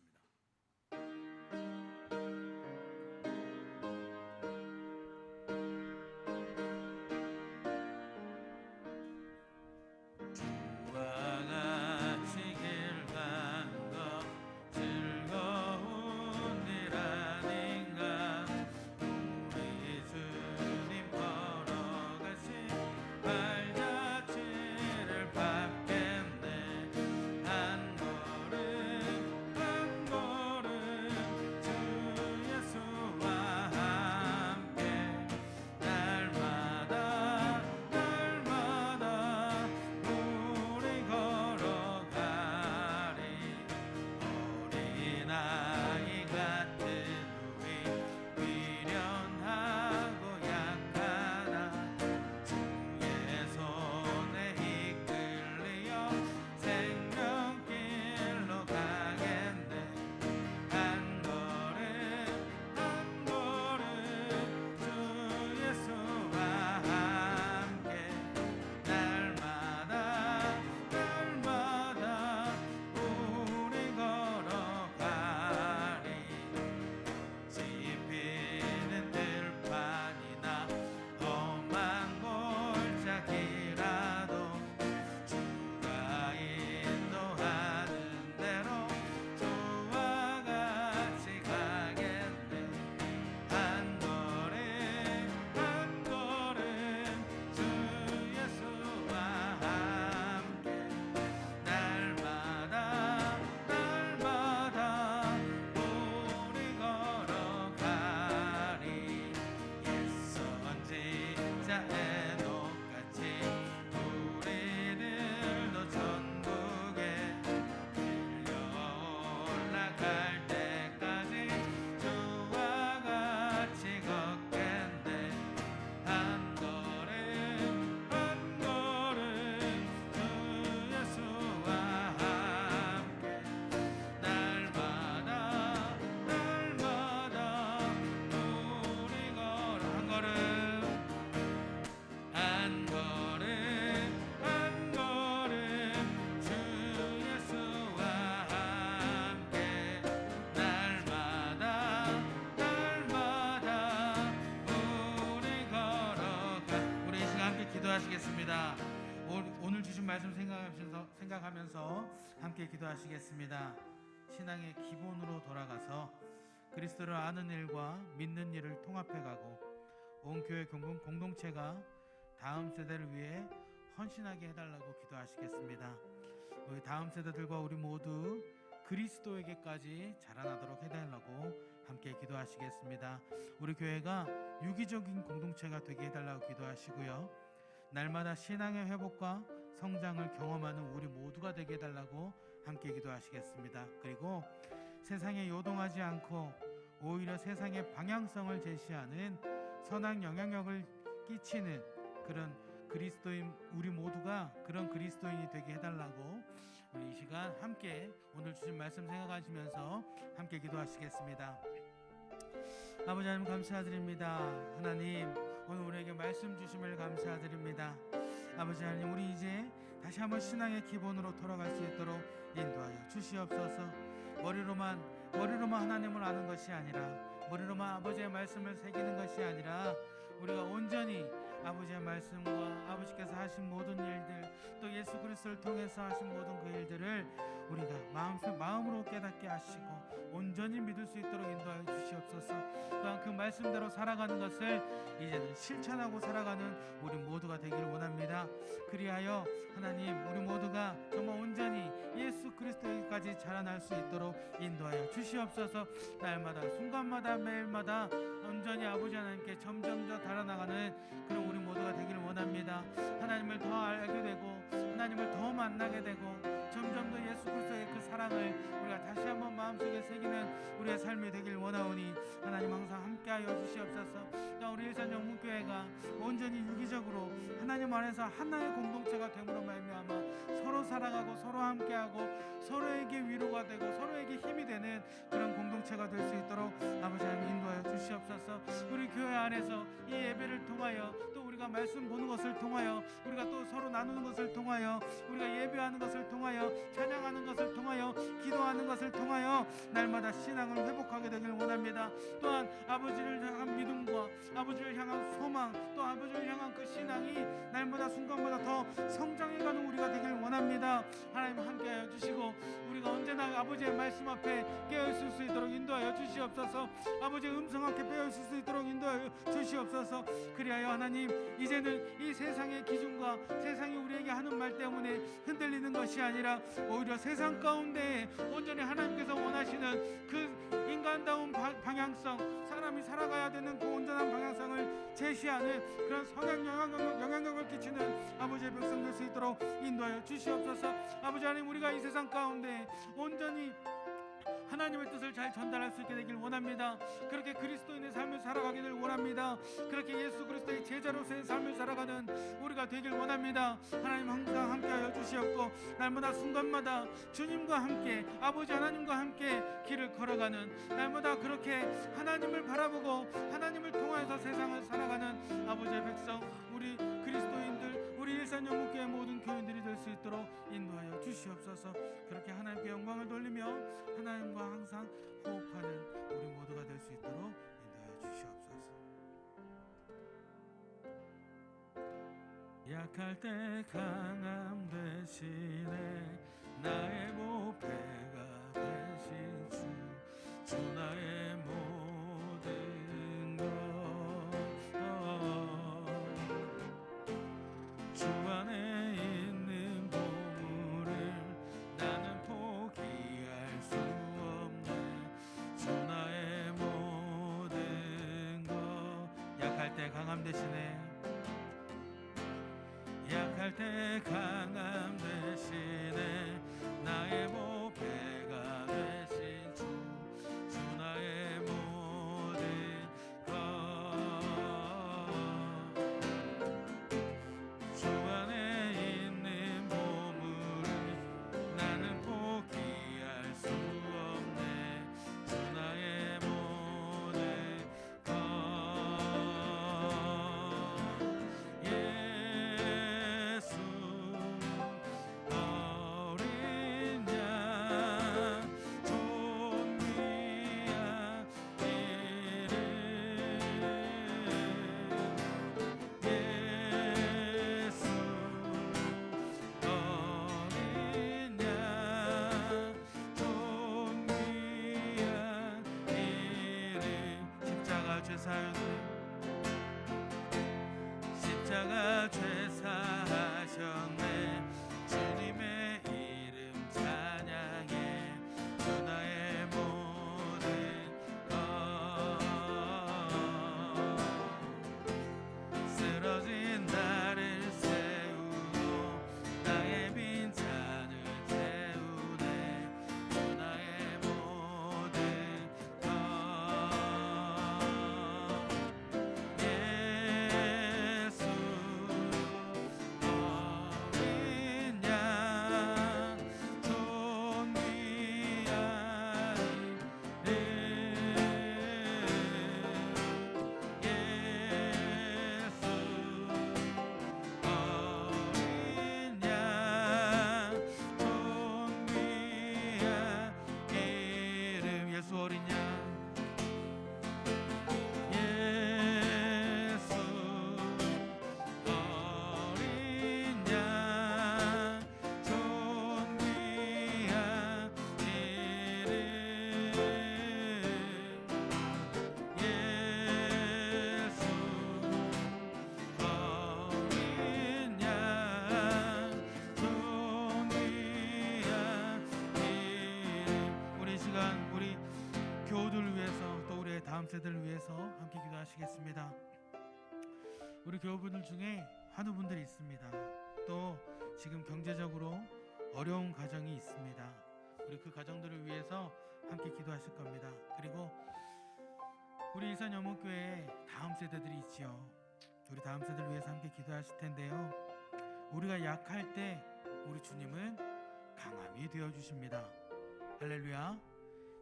Speaker 1: 기도하시겠습니다. 오늘 주신 말씀 생각하면서 함께 기도하시겠습니다. 신앙의 기본으로 돌아가서 그리스도를 아는 일과 믿는 일을 통합해가고 온 교회 공동체가 다음 세대를 위해 헌신하게 해달라고 기도하시겠습니다. 우리 다음 세대들과 우리 모두 그리스도에게까지 자라나도록 해달라고 함께 기도하시겠습니다. 우리 교회가 유기적인 공동체가 되게 해달라고 기도하시고요. 날마다 신앙의 회복과 성장을 경험하는 우리 모두가 되게 해달라고 함께 기도하시겠습니다. 그리고 세상에 요동하지 않고 오히려 세상의 방향성을 제시하는 선한 영향력을 끼치는 그런 그리스도인, 우리 모두가 그런 그리스도인이 되게 해달라고 우리 이 시간 함께 오늘 주신 말씀 생각하시면서 함께 기도하시겠습니다. 아버지 하나님 감사드립니다. 하나님 오늘 우리에게 말씀 주심을 감사드립니다. 아버지 하나님, 우리 이제 다시 한번 신앙의 기본으로 돌아갈 수 있도록 인도하여 주시옵소서. 머리로만 하나님을 아는 것이 아니라, 머리로만 아버지의 말씀을 새기는 것이 아니라, 우리가 온전히 아버지의 말씀과 아버지께서 하신 모든 일들, 또 예수 그리스도를 통해서 하신 모든 그 일들을 우리가 마음으로 깨닫게 하시고 온전히 믿을 수 있도록 인도하여 주시옵소서. 또한 그 말씀대로 살아가는 것을 이제는 실천하고 살아가는 우리 모두가 되기를 원합니다. 그리하여 하나님, 우리 모두가 정말 온전히 예수 그리스도에게까지 자라날 수 있도록 인도하여 주시옵소서. 날마다 순간마다 매일마다 온전히 아버지 하나님께 점점 더 달아나가는 그런 우리 모두가 되기를 원합니다. 하나님을 더 알게 되고 하나님을 더 만나게 되고 점점 더 예수 그리스도의 그 사랑을 우리가 다시 한번 마음속에 새기는 우리의 삶이 되길 원하오니 하나님 항상 함께하여 주시옵소서. 또 우리 일산 영문교회가 온전히 유기적으로 하나님 안에서 하나의 공동체가 됨으로 말미암아 서로 사랑하고 서로 함께하고 서로에게 위로가 되고 서로에게 힘이 되는 그런 공동체가 될 수 있도록 아버지 하나님 인도하여 주시옵소서. 우리 교회 안에서 이 예배를 통하여 또 우리가 말씀 보는 것을 통하여 우리가 또 서로 나누는 것을 통하여 우리가 예배하는 것을 통하여 찬양하는 것을 통하여 기도하는 것을 통하여 날마다 신앙을 회복하게 되길 원합니다. 또한 아버지를 향한 믿음과 아버지를 향한 소망 또 아버지를 향한 그 신앙이 날마다 순간마다 더 성장해가는 우리가 되길 원합니다. 하나님 함께하여 주시고 우리가 언제나 아버지의 말씀 앞에 깨어있을 수 있도록 인도하여 주시옵소서. 아버지의 음성 앞에 깨어있을 수 있도록 인도하여 주시옵소서. 그리하여 하나님 이제는 이 세상의 기준과 세상이 우리에게 하는 말 때문에 흔들리는 것이 아니라 오히려 세상 가운데 온전히 하나님께서 원하시는 그 인간다운 방향성 사람이 살아가야 되는 그 온전한 방향성을 제시하는 그런 성향 영향력을 끼치는 아버지의 백성 될 수 있도록 인도하여 주시옵소서. 아버지 하나님 우리가 이 세상 가운데 온전히 하나님의 뜻을 잘 전달할 수 있게 되길 원합니다. 그렇게 그리스도인의 삶을 살아가게 될 원합니다. 그렇게 예수 그리스도의 제자로서의 삶을 살아가는 우리가 되길 원합니다. 하나님 항상 함께하여 주시옵고 날마다 순간마다 주님과 함께 아버지 하나님과 함께 길을 걸어가는 날마다 그렇게 하나님을 바라보고 하나님을 통하여서 세상을 살아가는 아버지의 백성 우리 그리스도인들 우리 일산영목교회 모든 교인들이 될 수 있도록 인도하여 주시옵소서. 그렇게 하나님께 영광을 돌리며 하나님과 항상 호흡하는 우리 모두가 될 수 있도록 인도하여 주시옵소서. 약할 때 강함 대신에 나의 보배가 되신 주 나의 모든 것 주 안에 있는 보물을 나는 포기할 수 없네. 주 나의 모든 것 약할 때 강함 대신에 약할 때 강함 대신에 나의 보배가 되신 주 나의 모든 것 주 안에 있는 보물을 나는 포기할 수 없네. 주 나의 모든 것 예수 어린 양 존귀한 이름 예수 어린 양 존귀한 이름 십자가 죄사하셨네. 십자가 죄사하셨네. 주님의 이름 찬양해. 주 나의 모든 것 쓰러진 나를 세우고 나의 빈잔을 채우네. 주 나의 모든 것 예수 어린 양 존귀한 이름 예수 어린 양 존귀한 이름 예수 어린 양 예수 어린 양 존귀한 이름 예수 어린 양 존귀한 이름 우리 시간 우리 교우들을 위해서 또 우리의 다음 세대를 위해서 함께 기도하시겠습니다. 우리 교우분들 중에 환우분들이 있습니다. 또 지금 경제적으로 어려운 가정이 있습니다. 그리고 그 가정들을 위해서 함께 기도하실 겁니다. 그리고 우리 일산 연못교회 다음 세대들이 있지요. 우리 다음 세대를 위해서 함께 기도하실 텐데요. 우리가 약할 때 우리 주님은 강함이 되어 주십니다. 할렐루야.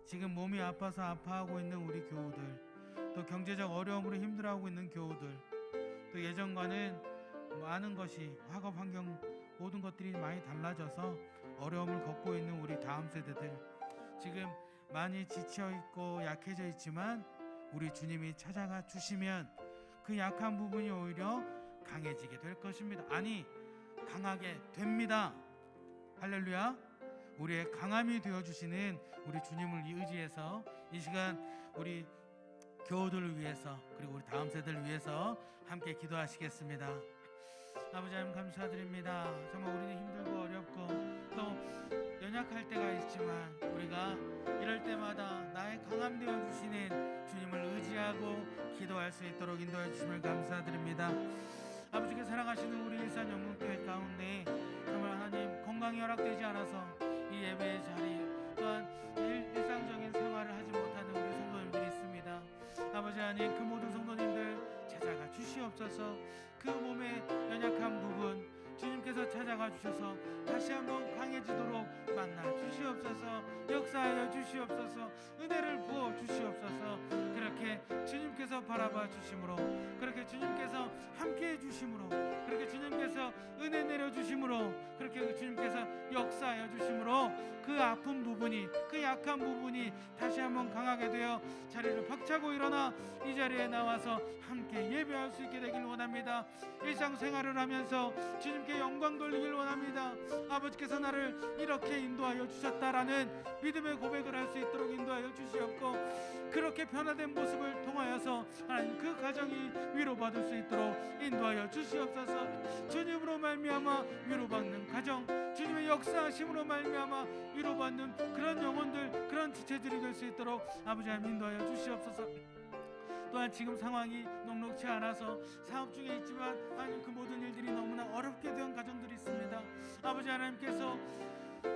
Speaker 1: 지금 몸이 아파서 아파하고 있는 우리 교우들, 또 경제적 어려움으로 힘들어하고 있는 교우들, 또 예전과는 많은 것이 학업 환경 모든 것들이 많이 달라져서 어려움을 겪고 있는 우리 다음 세대들, 지금 많이 지쳐 있고 약해져 있지만 우리 주님이 찾아가 주시면 그 약한 부분이 오히려 강해지게 될 것입니다. 아니, 강하게 됩니다. 할렐루야. 우리의 강함이 되어주시는 우리 주님을 의지해서 이 시간 우리 교우들을 위해서, 그리고 우리 다음 세대를 위해서 함께 기도하시겠습니다. 아버지 하나님 감사드립니다. 정말 우리는 힘들고 어렵고 또 연약할 때가 있지만 우리가 이럴 때마다 나의 강함 되어주시는 주님을 의지하고 기도할 수 있도록 인도해 주심을 감사드립니다. 아버지께 사랑하시는 우리 일산 영문교회 가운데 정말 하나님 건강이 허락되지 않아서 이 예배의 자리 또한 일상적인 생활을 하지 못하는 우리 성도님들이 있습니다. 아버지 하나님, 그 모든 성도님들 찾아가 주시옵소서. 그 몸의 연약한 부분 주님께서 찾아가 주셔서 다시 한번 강해지도록 만나 주시옵소서. 역사하여 주시옵소서. 은혜를 부어 주시옵소서. 그렇게 주님께서 바라봐 주심으로, 그렇게 주님께서 함께해 주심으로, 그렇게 주님께서 은혜 내려 주심으로, 그렇게 주님께서 역사하여 주심으로 그 아픈 부분이, 그 약한 부분이 다시 한번 강하게 되어 자리를 박차고 일어나 이 자리에 나와서 함께 예배할 수 있게 되길 원합니다. 일상생활을 하면서 주님께 영광 돌리길 원합니다. 아버지께서 나를 이렇게 인도하여 주셨다라는 믿음의 고백을 할 수 있도록 인도하여 주시옵고, 그렇게 변화된 모습을 통하여서 하나님 그 가정이 위로받을 수 있도록 인도하여 주시옵소서. 주님으로 말미암아 위로받는 가정, 주님의 역사하심으로 말미암아 위로받는 그런 영혼들, 그런 지체들이 될 수 있도록 아버지 하나님 인도하여 주시옵소서. 또한 지금 상황이 녹록치 않아서 사업 중에 있지만 하나님 그 모든 일들이 너무나 어렵게 된 가정들이 있습니다. 아버지 하나님께서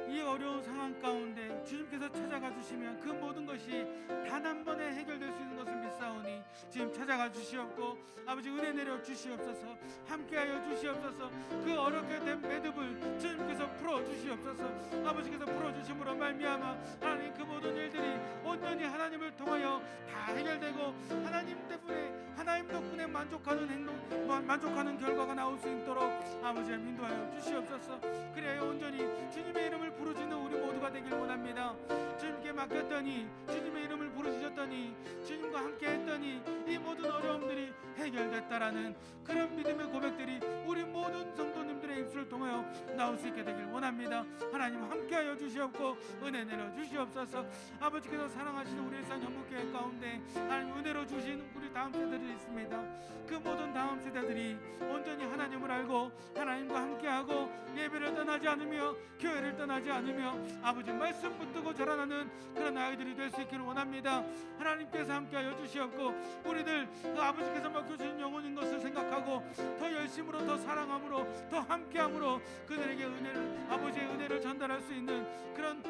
Speaker 1: 이 어려운 상황 가운데 주님께서 찾아가 주시면 그 모든 것이 단 한 번에 해결될 수 있는 것을 믿사오니 지금 찾아가 주시옵고 아버지 은혜 내려 주시옵소서. 함께하여 주시옵소서. 그 어렵게 된 매듭을 주님께서 풀어 주시옵소서. 아버지께서 풀어 주심으로 말미암아 하나님 그 모든 일들이 온전히 하나님을 통하여 다 해결되고 하나님 때문에, 하나님 덕분에 만족하는 행동, 만족하는 결과가 나올 수 있도록 아버지 인도하여 주시옵소서. 그래야 온전히 주님의 이름을 부르짖는 우리 모두가 되길 원합니다. 주님께 맡겼더니, 주님의 이름을 부르짖었더니, 주님과 함께 했더니 이 모든 어려움들이 해결됐다라는 그런 믿음의 고백들이 우리 모든 성도님들의 입술을 통하여 나올 수 있게 되길 원합니다. 하나님 함께하여 주시옵고 은혜 내려 주시옵소서. 아버지께서 사랑하시는 우리 일산 연못교회 가운데 하나님 은혜로 주신 우리 다음 세대들이 있습니다. 그 모든 다음 세대들이 온전히 하나님을 알고 하나님과 함께하고 예배를 떠나지 않으며 교회를 떠나지 않으며 아버지 말씀 붙들고 자라나는 그런 아이들이 될 수 있기를 원합니다. 하나님께서 함께하여 주시옵고 우리들 그 아버지께서 맡겨주신 영혼인 것을 생각하고 더 열심으로, 더 사랑함으로, 더 함께함으로 그들에게 은혜를, 아버지의 은혜를 전달할 수 있는 그런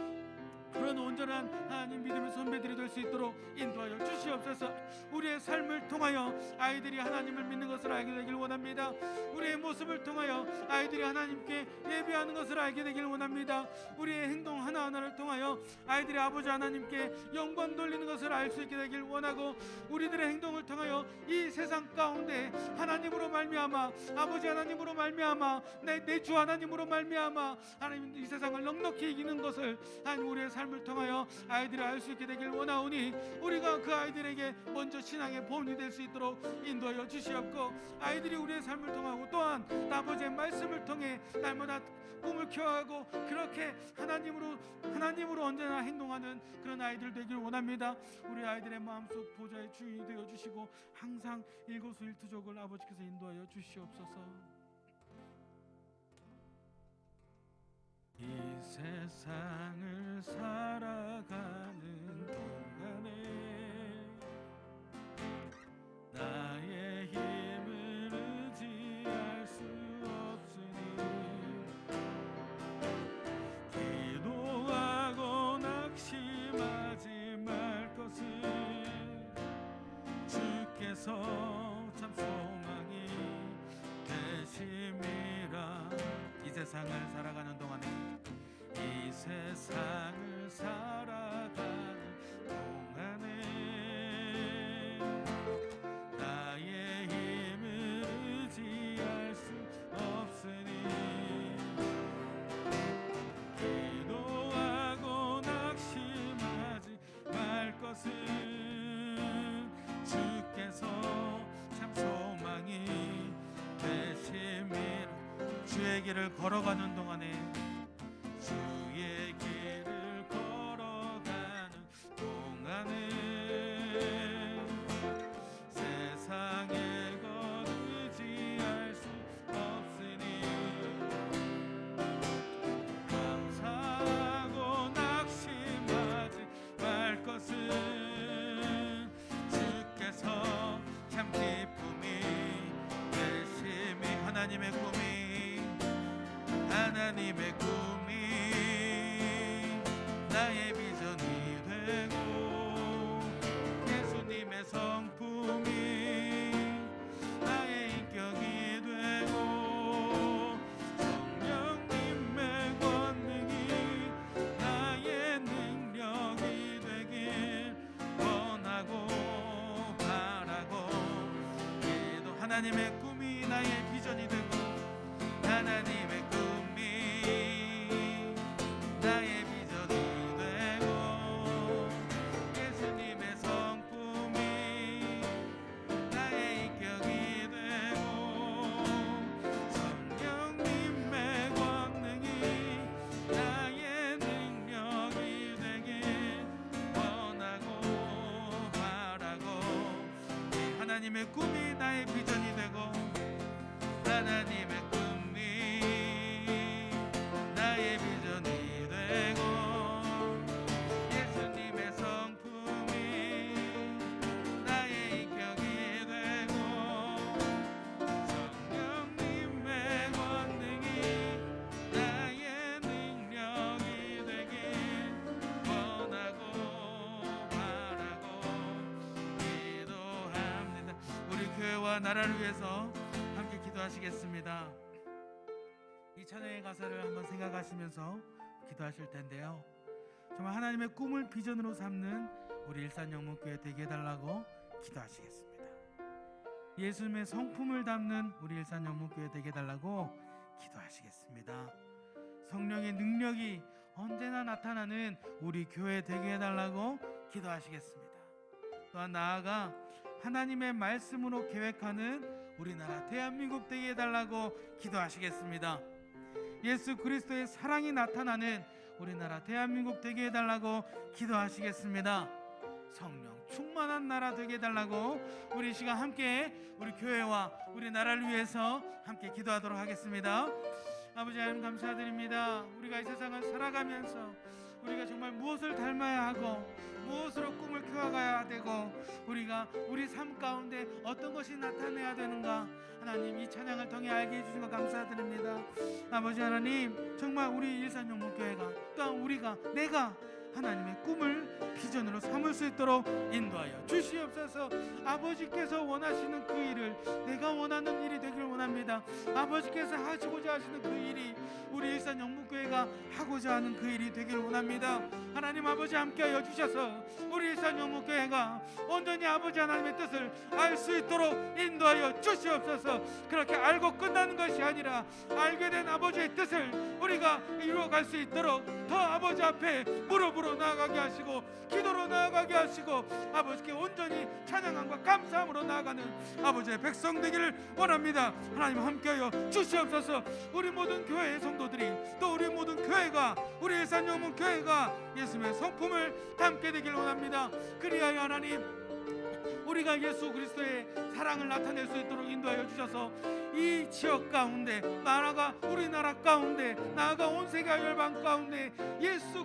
Speaker 1: 온전한 하나님 믿음의 선배들이 될 수 있도록 인도하여 주시옵소서. 우리의 삶을 통하여 아이들이 하나님을 믿는 것을 알게 되길 원합니다. 우리의 모습을 통하여 아이들이 하나님께 예배하는 것을 알게 되길 원합니다. 우리의 행동 하나하나를 통하여 아이들이 아버지 하나님께 영광 돌리는 것을 알 수 있게 되길 원하고, 우리들의 행동을 통하여 이 세상 가운데 하나님으로 말미암아, 아버지 하나님으로 말미암아, 내 주 하나님으로 말미암아 하나님 이 세상을 넉넉히 이기는 것을 하나님 우리의 삶을 통하여 아이들이 알 수 있게 되길 원하오니 우리가 그 아이들에게 먼저 신앙의 보온이 될 수 있도록 인도하여 주시옵고, 아이들이 우리의 삶을 통하고 또한 아버지의 말씀을 통해 날마다 꿈을 키워가고 그렇게 하나님으로 언제나 행동하는 그런 아이들 되길 원합니다. 우리 아이들의 마음속 보좌의 주인이 되어 주시고 항상 일거수일투족을 아버지께서 인도하여 주시옵소서. 이 세상을 살아가는 동안에 나의 힘을 의지할 수 없으니 기도하고 주께서 참 소망이 되심이라. 이 세상을 살아가는 동안에, 이 세상을 살아가는 동안에 나의 힘을 의지할 수 없으니 기도하고 낙심하지 말 것은 주께서 참 소망이 되심이라. 주의 길을 걸어가는 동안에, 주의 길을 걸어가는 동안에 세상의 것 의지할 수 없으니 감사하고 낙심하지 말 것은 주께서 참 기쁨이 되심이. 하나님의 꿈이 나의 비전이 되고, 예수님의 성품이 나의 인격이 되고, 성령님의 권능이 나의 능력이 되길 원하고 바라고 기도. 하나님의 꿈이 나의 비전이 되고, 하나님의 꿈이 나의 비전이 되고, 예수님의 성품이 나의 인격이 되고, 성령님의 권능이 나의 능력이 되길 원하고 바라고. 하나님의 꿈이 나의 비전이 되고, 하나님의 나의 비전이 되고, 예수님의 성품이 나의 인격이 되고, 성령님의 권능이 나의 능력이 되길 원하고 바라고 기도합니다. 우리 교회와 나라를 위해서 함께 기도하시겠습니다. 이 찬양의 가사를 한번 생각하시면서 기도하실 텐데요, 정말 하나님의 꿈을 비전으로 삼는 우리 일산영목교회 되게 해달라고 기도하시겠습니다. 예수님의 성품을 담는 우리 일산영목교회 되게 해달라고 기도하시겠습니다. 성령의 능력이 언제나 나타나는 우리 교회 되게 해달라고 기도하시겠습니다. 또한 나아가 하나님의 말씀으로 계획하는 우리나라 대한민국 되게 해달라고 기도하시겠습니다. 예수 그리스도의 사랑이 나타나는 우리나라 대한민국 되게 해달라고 기도하시겠습니다. 성령 충만한 나라 되게 해달라고 우리 시간 함께 우리 교회와 우리 나라를 위해서 함께 기도하도록 하겠습니다. 아버지 하나님 감사드립니다. 우리가 이 세상을 살아가면서 우리가 정말 무엇을 닮아야 하고 무엇으로 꿈을 키워가야 되고 우리가 우리 삶 가운데 어떤 것이 나타내야 되는가, 하나님 이 찬양을 통해 알게 해주신 것 감사드립니다. 아버지 하나님, 정말 우리 일산영목교회가 또한 우리가 내가 하나님의 꿈을 비전으로 삼을 수 있도록 인도하여 주시옵소서. 아버지께서 원하시는 그 일을 내가 원하는 일이 되길 원합니다. 아버지께서 하시고자 하시는 그 일이 우리 일산영목교회가 하고자 하는 그 일이 되길 원합니다. 하나님 아버지 함께하여 주셔서 우리 일산영목교회가 온전히 아버지 하나님의 뜻을 알 수 있도록 인도하여 주시옵소서. 그렇게 알고 끝나는 것이 아니라 알게 된 아버지의 뜻을 우리가 이루어갈 수 있도록 더 아버지 앞에 무릎으로 나아가게 하시고 기도로 나아가게 하시고 아버지께 온전히 찬양함과 감사함으로 나아가는 아버지의 백성 되기를 원합니다. 하나님 함께하여 주시옵소서. 우리 모든 교회의 성도들이 또 우리 모든 교회가 우리 일산영목교회가 예수님의 성품을 담게 되기를 원합니다. 그리하여 하나님 우리가 예수 그리스도의 사랑을 나타낼 수 있도록 인도하여 주셔서 이 지역 가운데, 나라가 우리나라 가운데, 나아가 온 세계 열방 가운데 예수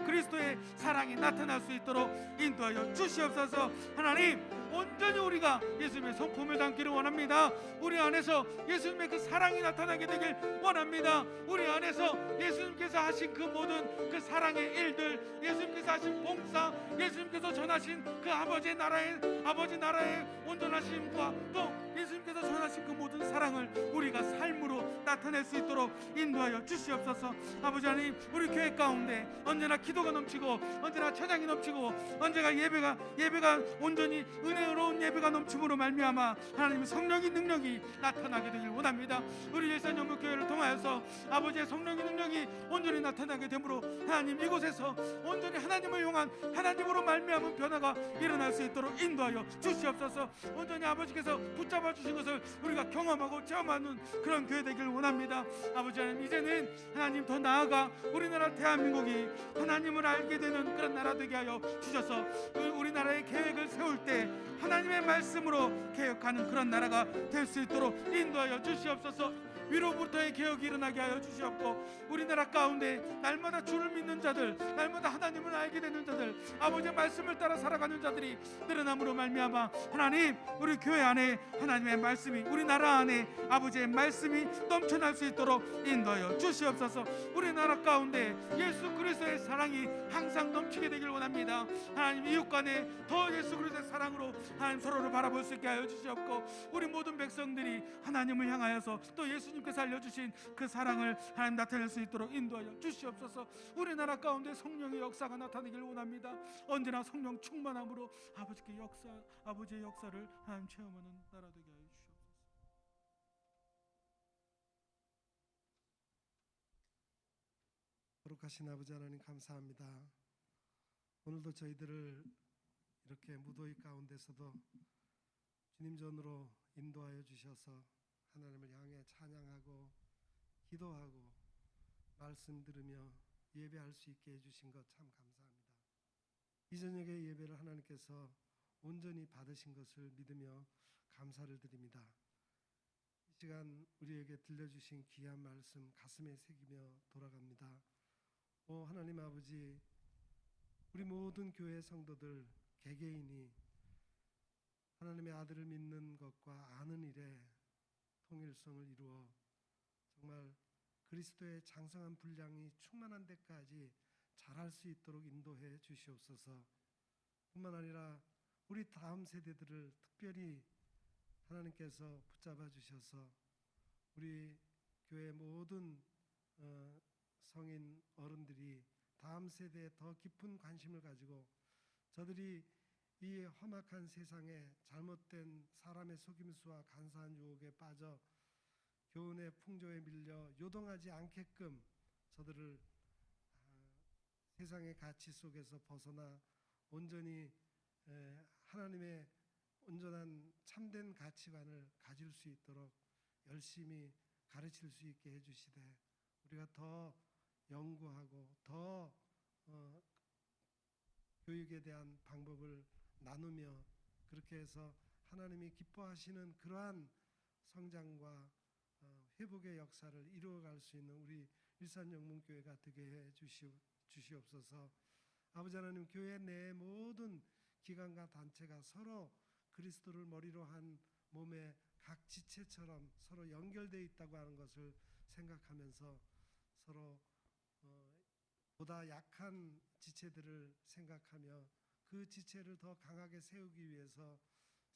Speaker 1: 그리스도의 사랑이 나타날 수 있도록 인도하여 주시옵소서. 하나님, 온전히 우리가 예수님의 성품을 담기를 원합니다. 우리 안에서 예수님의 그 사랑이 나타나게 되길 원합니다. 우리 안에서 예수님께서 하신 그 모든 그 사랑의 일들, 예수님께서 하신 봉사, 예수님께서 전하신 그 아버지 나라의 온전하심과 또 예수님께서 전하신 그 모든 사랑을 우리가 삶으로 나타낼 수 있도록 인도하여 주시옵소서. 아버지 하나님, 우리 교회 가운데 언제나 기도가 넘치고, 언제나 찬양이 넘치고, 언제나 예배가 온전히 은혜로운 예배가 넘침으로 말미암아 하나님의 성령의 능력이 나타나게 되길 원합니다. 우리 일산영목교회를 통하여서 아버지의 성령의 능력이 온전히 나타나게 되므로 하나님, 이곳에서 온전히 하나님을 향한 하나님으로 말미암은 변화가 일어날 수 있도록 인도하여 주시옵소서. 온전히 아버지께서 붙잡아 주신 것을 우리가 경험하고 체험하는 그런 교회 되길 원합니다. 아버지 하나님, 이제는 하나님 더 나아가 우리나라 대한민국이 하나님을 알게 되는 그런 나라 되게 하여 주셔서 우리나라의 계획을 세울 때 하나님의 말씀으로 개혁하는 그런 나라가 될 수 있도록 인도하여 주시옵소서. 위로부터의 개혁이 일어나게 하여 주시옵고, 우리나라 가운데 날마다 주를 믿는 자들, 날마다 하나님을 알게 되는 자들, 아버지의 말씀을 따라 살아가는 자들이 늘어남으로 말미암아 하나님, 우리 교회 안에 하나님의 말씀이, 우리나라 안에 아버지의 말씀이 넘쳐날 수 있도록 인도하여 주시옵소서. 우리나라 가운데 예수 그리스도의 사랑이 항상 넘치게 되길 원합니다. 하나님, 이웃 간에 더 예수 그리스도의 사랑으로 하나님 서로를 바라볼 수 있게 하여 주시옵고, 우리 모든 백성들이 하나님을 향하여서 또 예수님께서 알려주신 그 사랑을 하나님 나타낼 수 있도록 인도하여 주시옵소서. 우리나라 가운데 성령의 역사가 나타나길 원합니다. 언제나 성령 충만함으로 아버지의 역사를 하나님 체험하는 나라 되게 하여 주시옵소서.
Speaker 3: 거룩하신 아버지 하나님, 감사합니다. 오늘도 저희들을 이렇게 무더위 가운데서도 주님 전으로 인도하여 주셔서 하나님을 향해 찬양하고 기도하고 말씀 들으며 예배할 수 있게 해주신 것 참 감사합니다. 이 저녁의 예배를 하나님께서 온전히 받으신 것을 믿으며 감사를 드립니다. 이 시간 우리에게 들려주신 귀한 말씀 가슴에 새기며 돌아갑니다. 오 하나님 아버지, 우리 모든 교회 성도들 개개인이 하나님의 아들을 믿는 것과 아는 일에 통일성을 이루어 정말 그리스도의 장성한 분량이 충만한 데까지 잘할 수 있도록 인도해 주시옵소서. 뿐만 아니라 우리 다음 세대들을 특별히 하나님께서 붙잡아 주셔서 우리 교회 모든 성인 어른들이 다음 세대에 더 깊은 관심을 가지고 저들이 이 험악한 세상에 잘못된 사람의 속임수와 간사한 유혹에 빠져 교훈의 풍조에 밀려 요동하지 않게끔 저들을 세상의 가치 속에서 벗어나 온전히 하나님의 온전한 참된 가치관을 가질 수 있도록 열심히 가르칠 수 있게 해주시되, 우리가 더 연구하고 더 교육에 대한 방법을 나누며 그렇게 해서 하나님이 기뻐하시는 그러한 성장과 회복의 역사를 이루어갈 수 있는 우리 일산영문교회가 되게 해 주시옵소서. 아버지 하나님, 교회 내 모든 기관과 단체가 서로 그리스도를 머리로 한 몸의 각 지체처럼 서로 연결되어 있다고 하는 것을 생각하면서 서로 보다 약한 지체들을 생각하며 그 지체를 더 강하게 세우기 위해서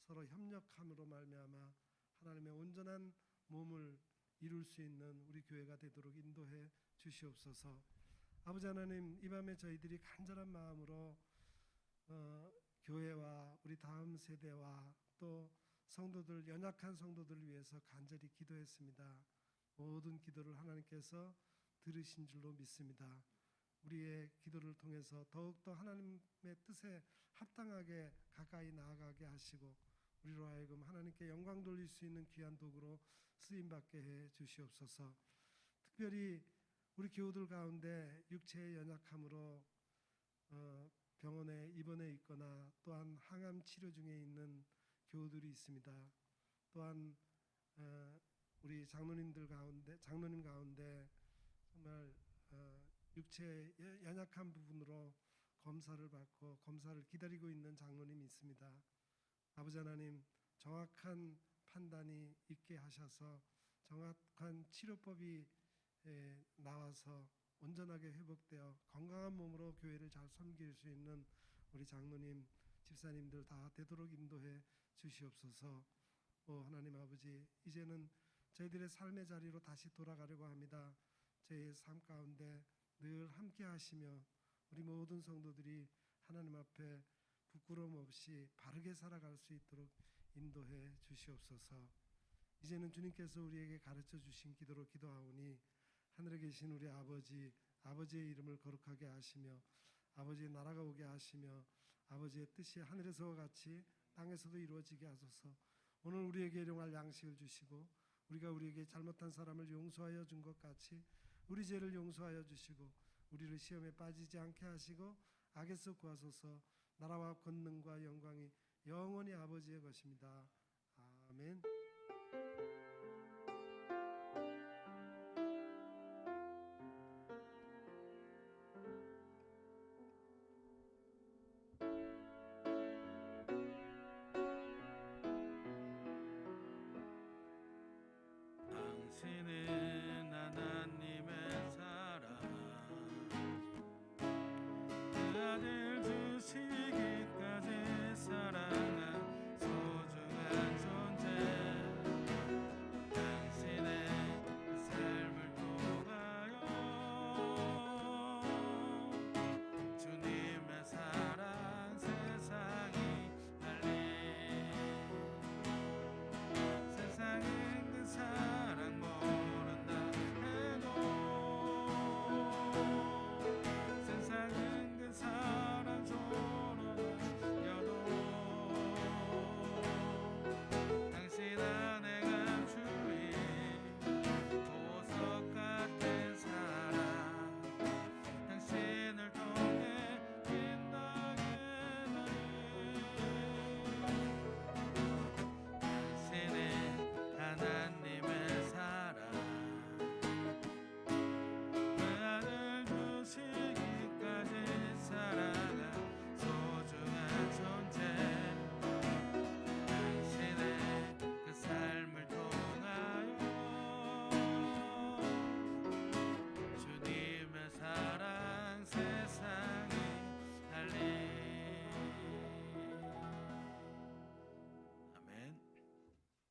Speaker 3: 서로 협력함으로 말미암아 하나님의 온전한 몸을 이룰 수 있는 우리 교회가 되도록 인도해 주시옵소서. 아버지 하나님, 이 밤에 저희들이 간절한 마음으로 교회와 우리 다음 세대와 또 성도들, 연약한 성도들을 위해서 간절히 기도했습니다. 모든 기도를 하나님께서 들으신 줄로 믿습니다. 우리의 기도를 통해서 더욱더 하나님의 뜻에 합당하게 가까이 나아가게 하시고 우리로 하여금 하나님께 영광 돌릴 수 있는 귀한 도구로 쓰임받게 해 주시옵소서. 특별히 우리 교우들 가운데 육체의 연약함으로 병원에 입원해 있거나 또한 항암 치료 중에 있는 교우들이 있습니다. 또한 우리 장로님 가운데 정말 육체의 연약한 부분으로 검사를 받고 검사를 기다리고 있는 장로님이 있습니다. 아버지 하나님, 정확한 판단이 있게 하셔서 정확한 치료법이 나와서 온전하게 회복되어 건강한 몸으로 교회를 잘 섬길 수 있는 우리 장로님, 집사님들 다 되도록 인도해 주시옵소서. 하나님 아버지, 이제는 저희들의 삶의 자리로 다시 돌아가려고 합니다. 저희의 삶 가운데 늘 함께 하시며 우리 모든 성도들이 하나님 앞에 부끄러움 없이 바르게 살아갈 수 있도록 인도해 주시옵소서. 이제는 주님께서 우리에게 가르쳐 주신 기도로 기도하오니 하늘에 계신 우리 아버지의 이름을 거룩하게 하시며 아버지의 나라가 오게 하시며 아버지의 뜻이 하늘에서와 같이 땅에서도 이루어지게 하소서. 오늘 우리에게 일용할 양식을 주시고 우리가 우리에게 잘못한 사람을 용서하여 준 것 같이 우리 죄를 용서하여 주시고 우리를 시험에 빠지지 않게 하시고 악에서 구하소서. 나라와 권능과 영광이 영원히 아버지의 것입니다. 아멘.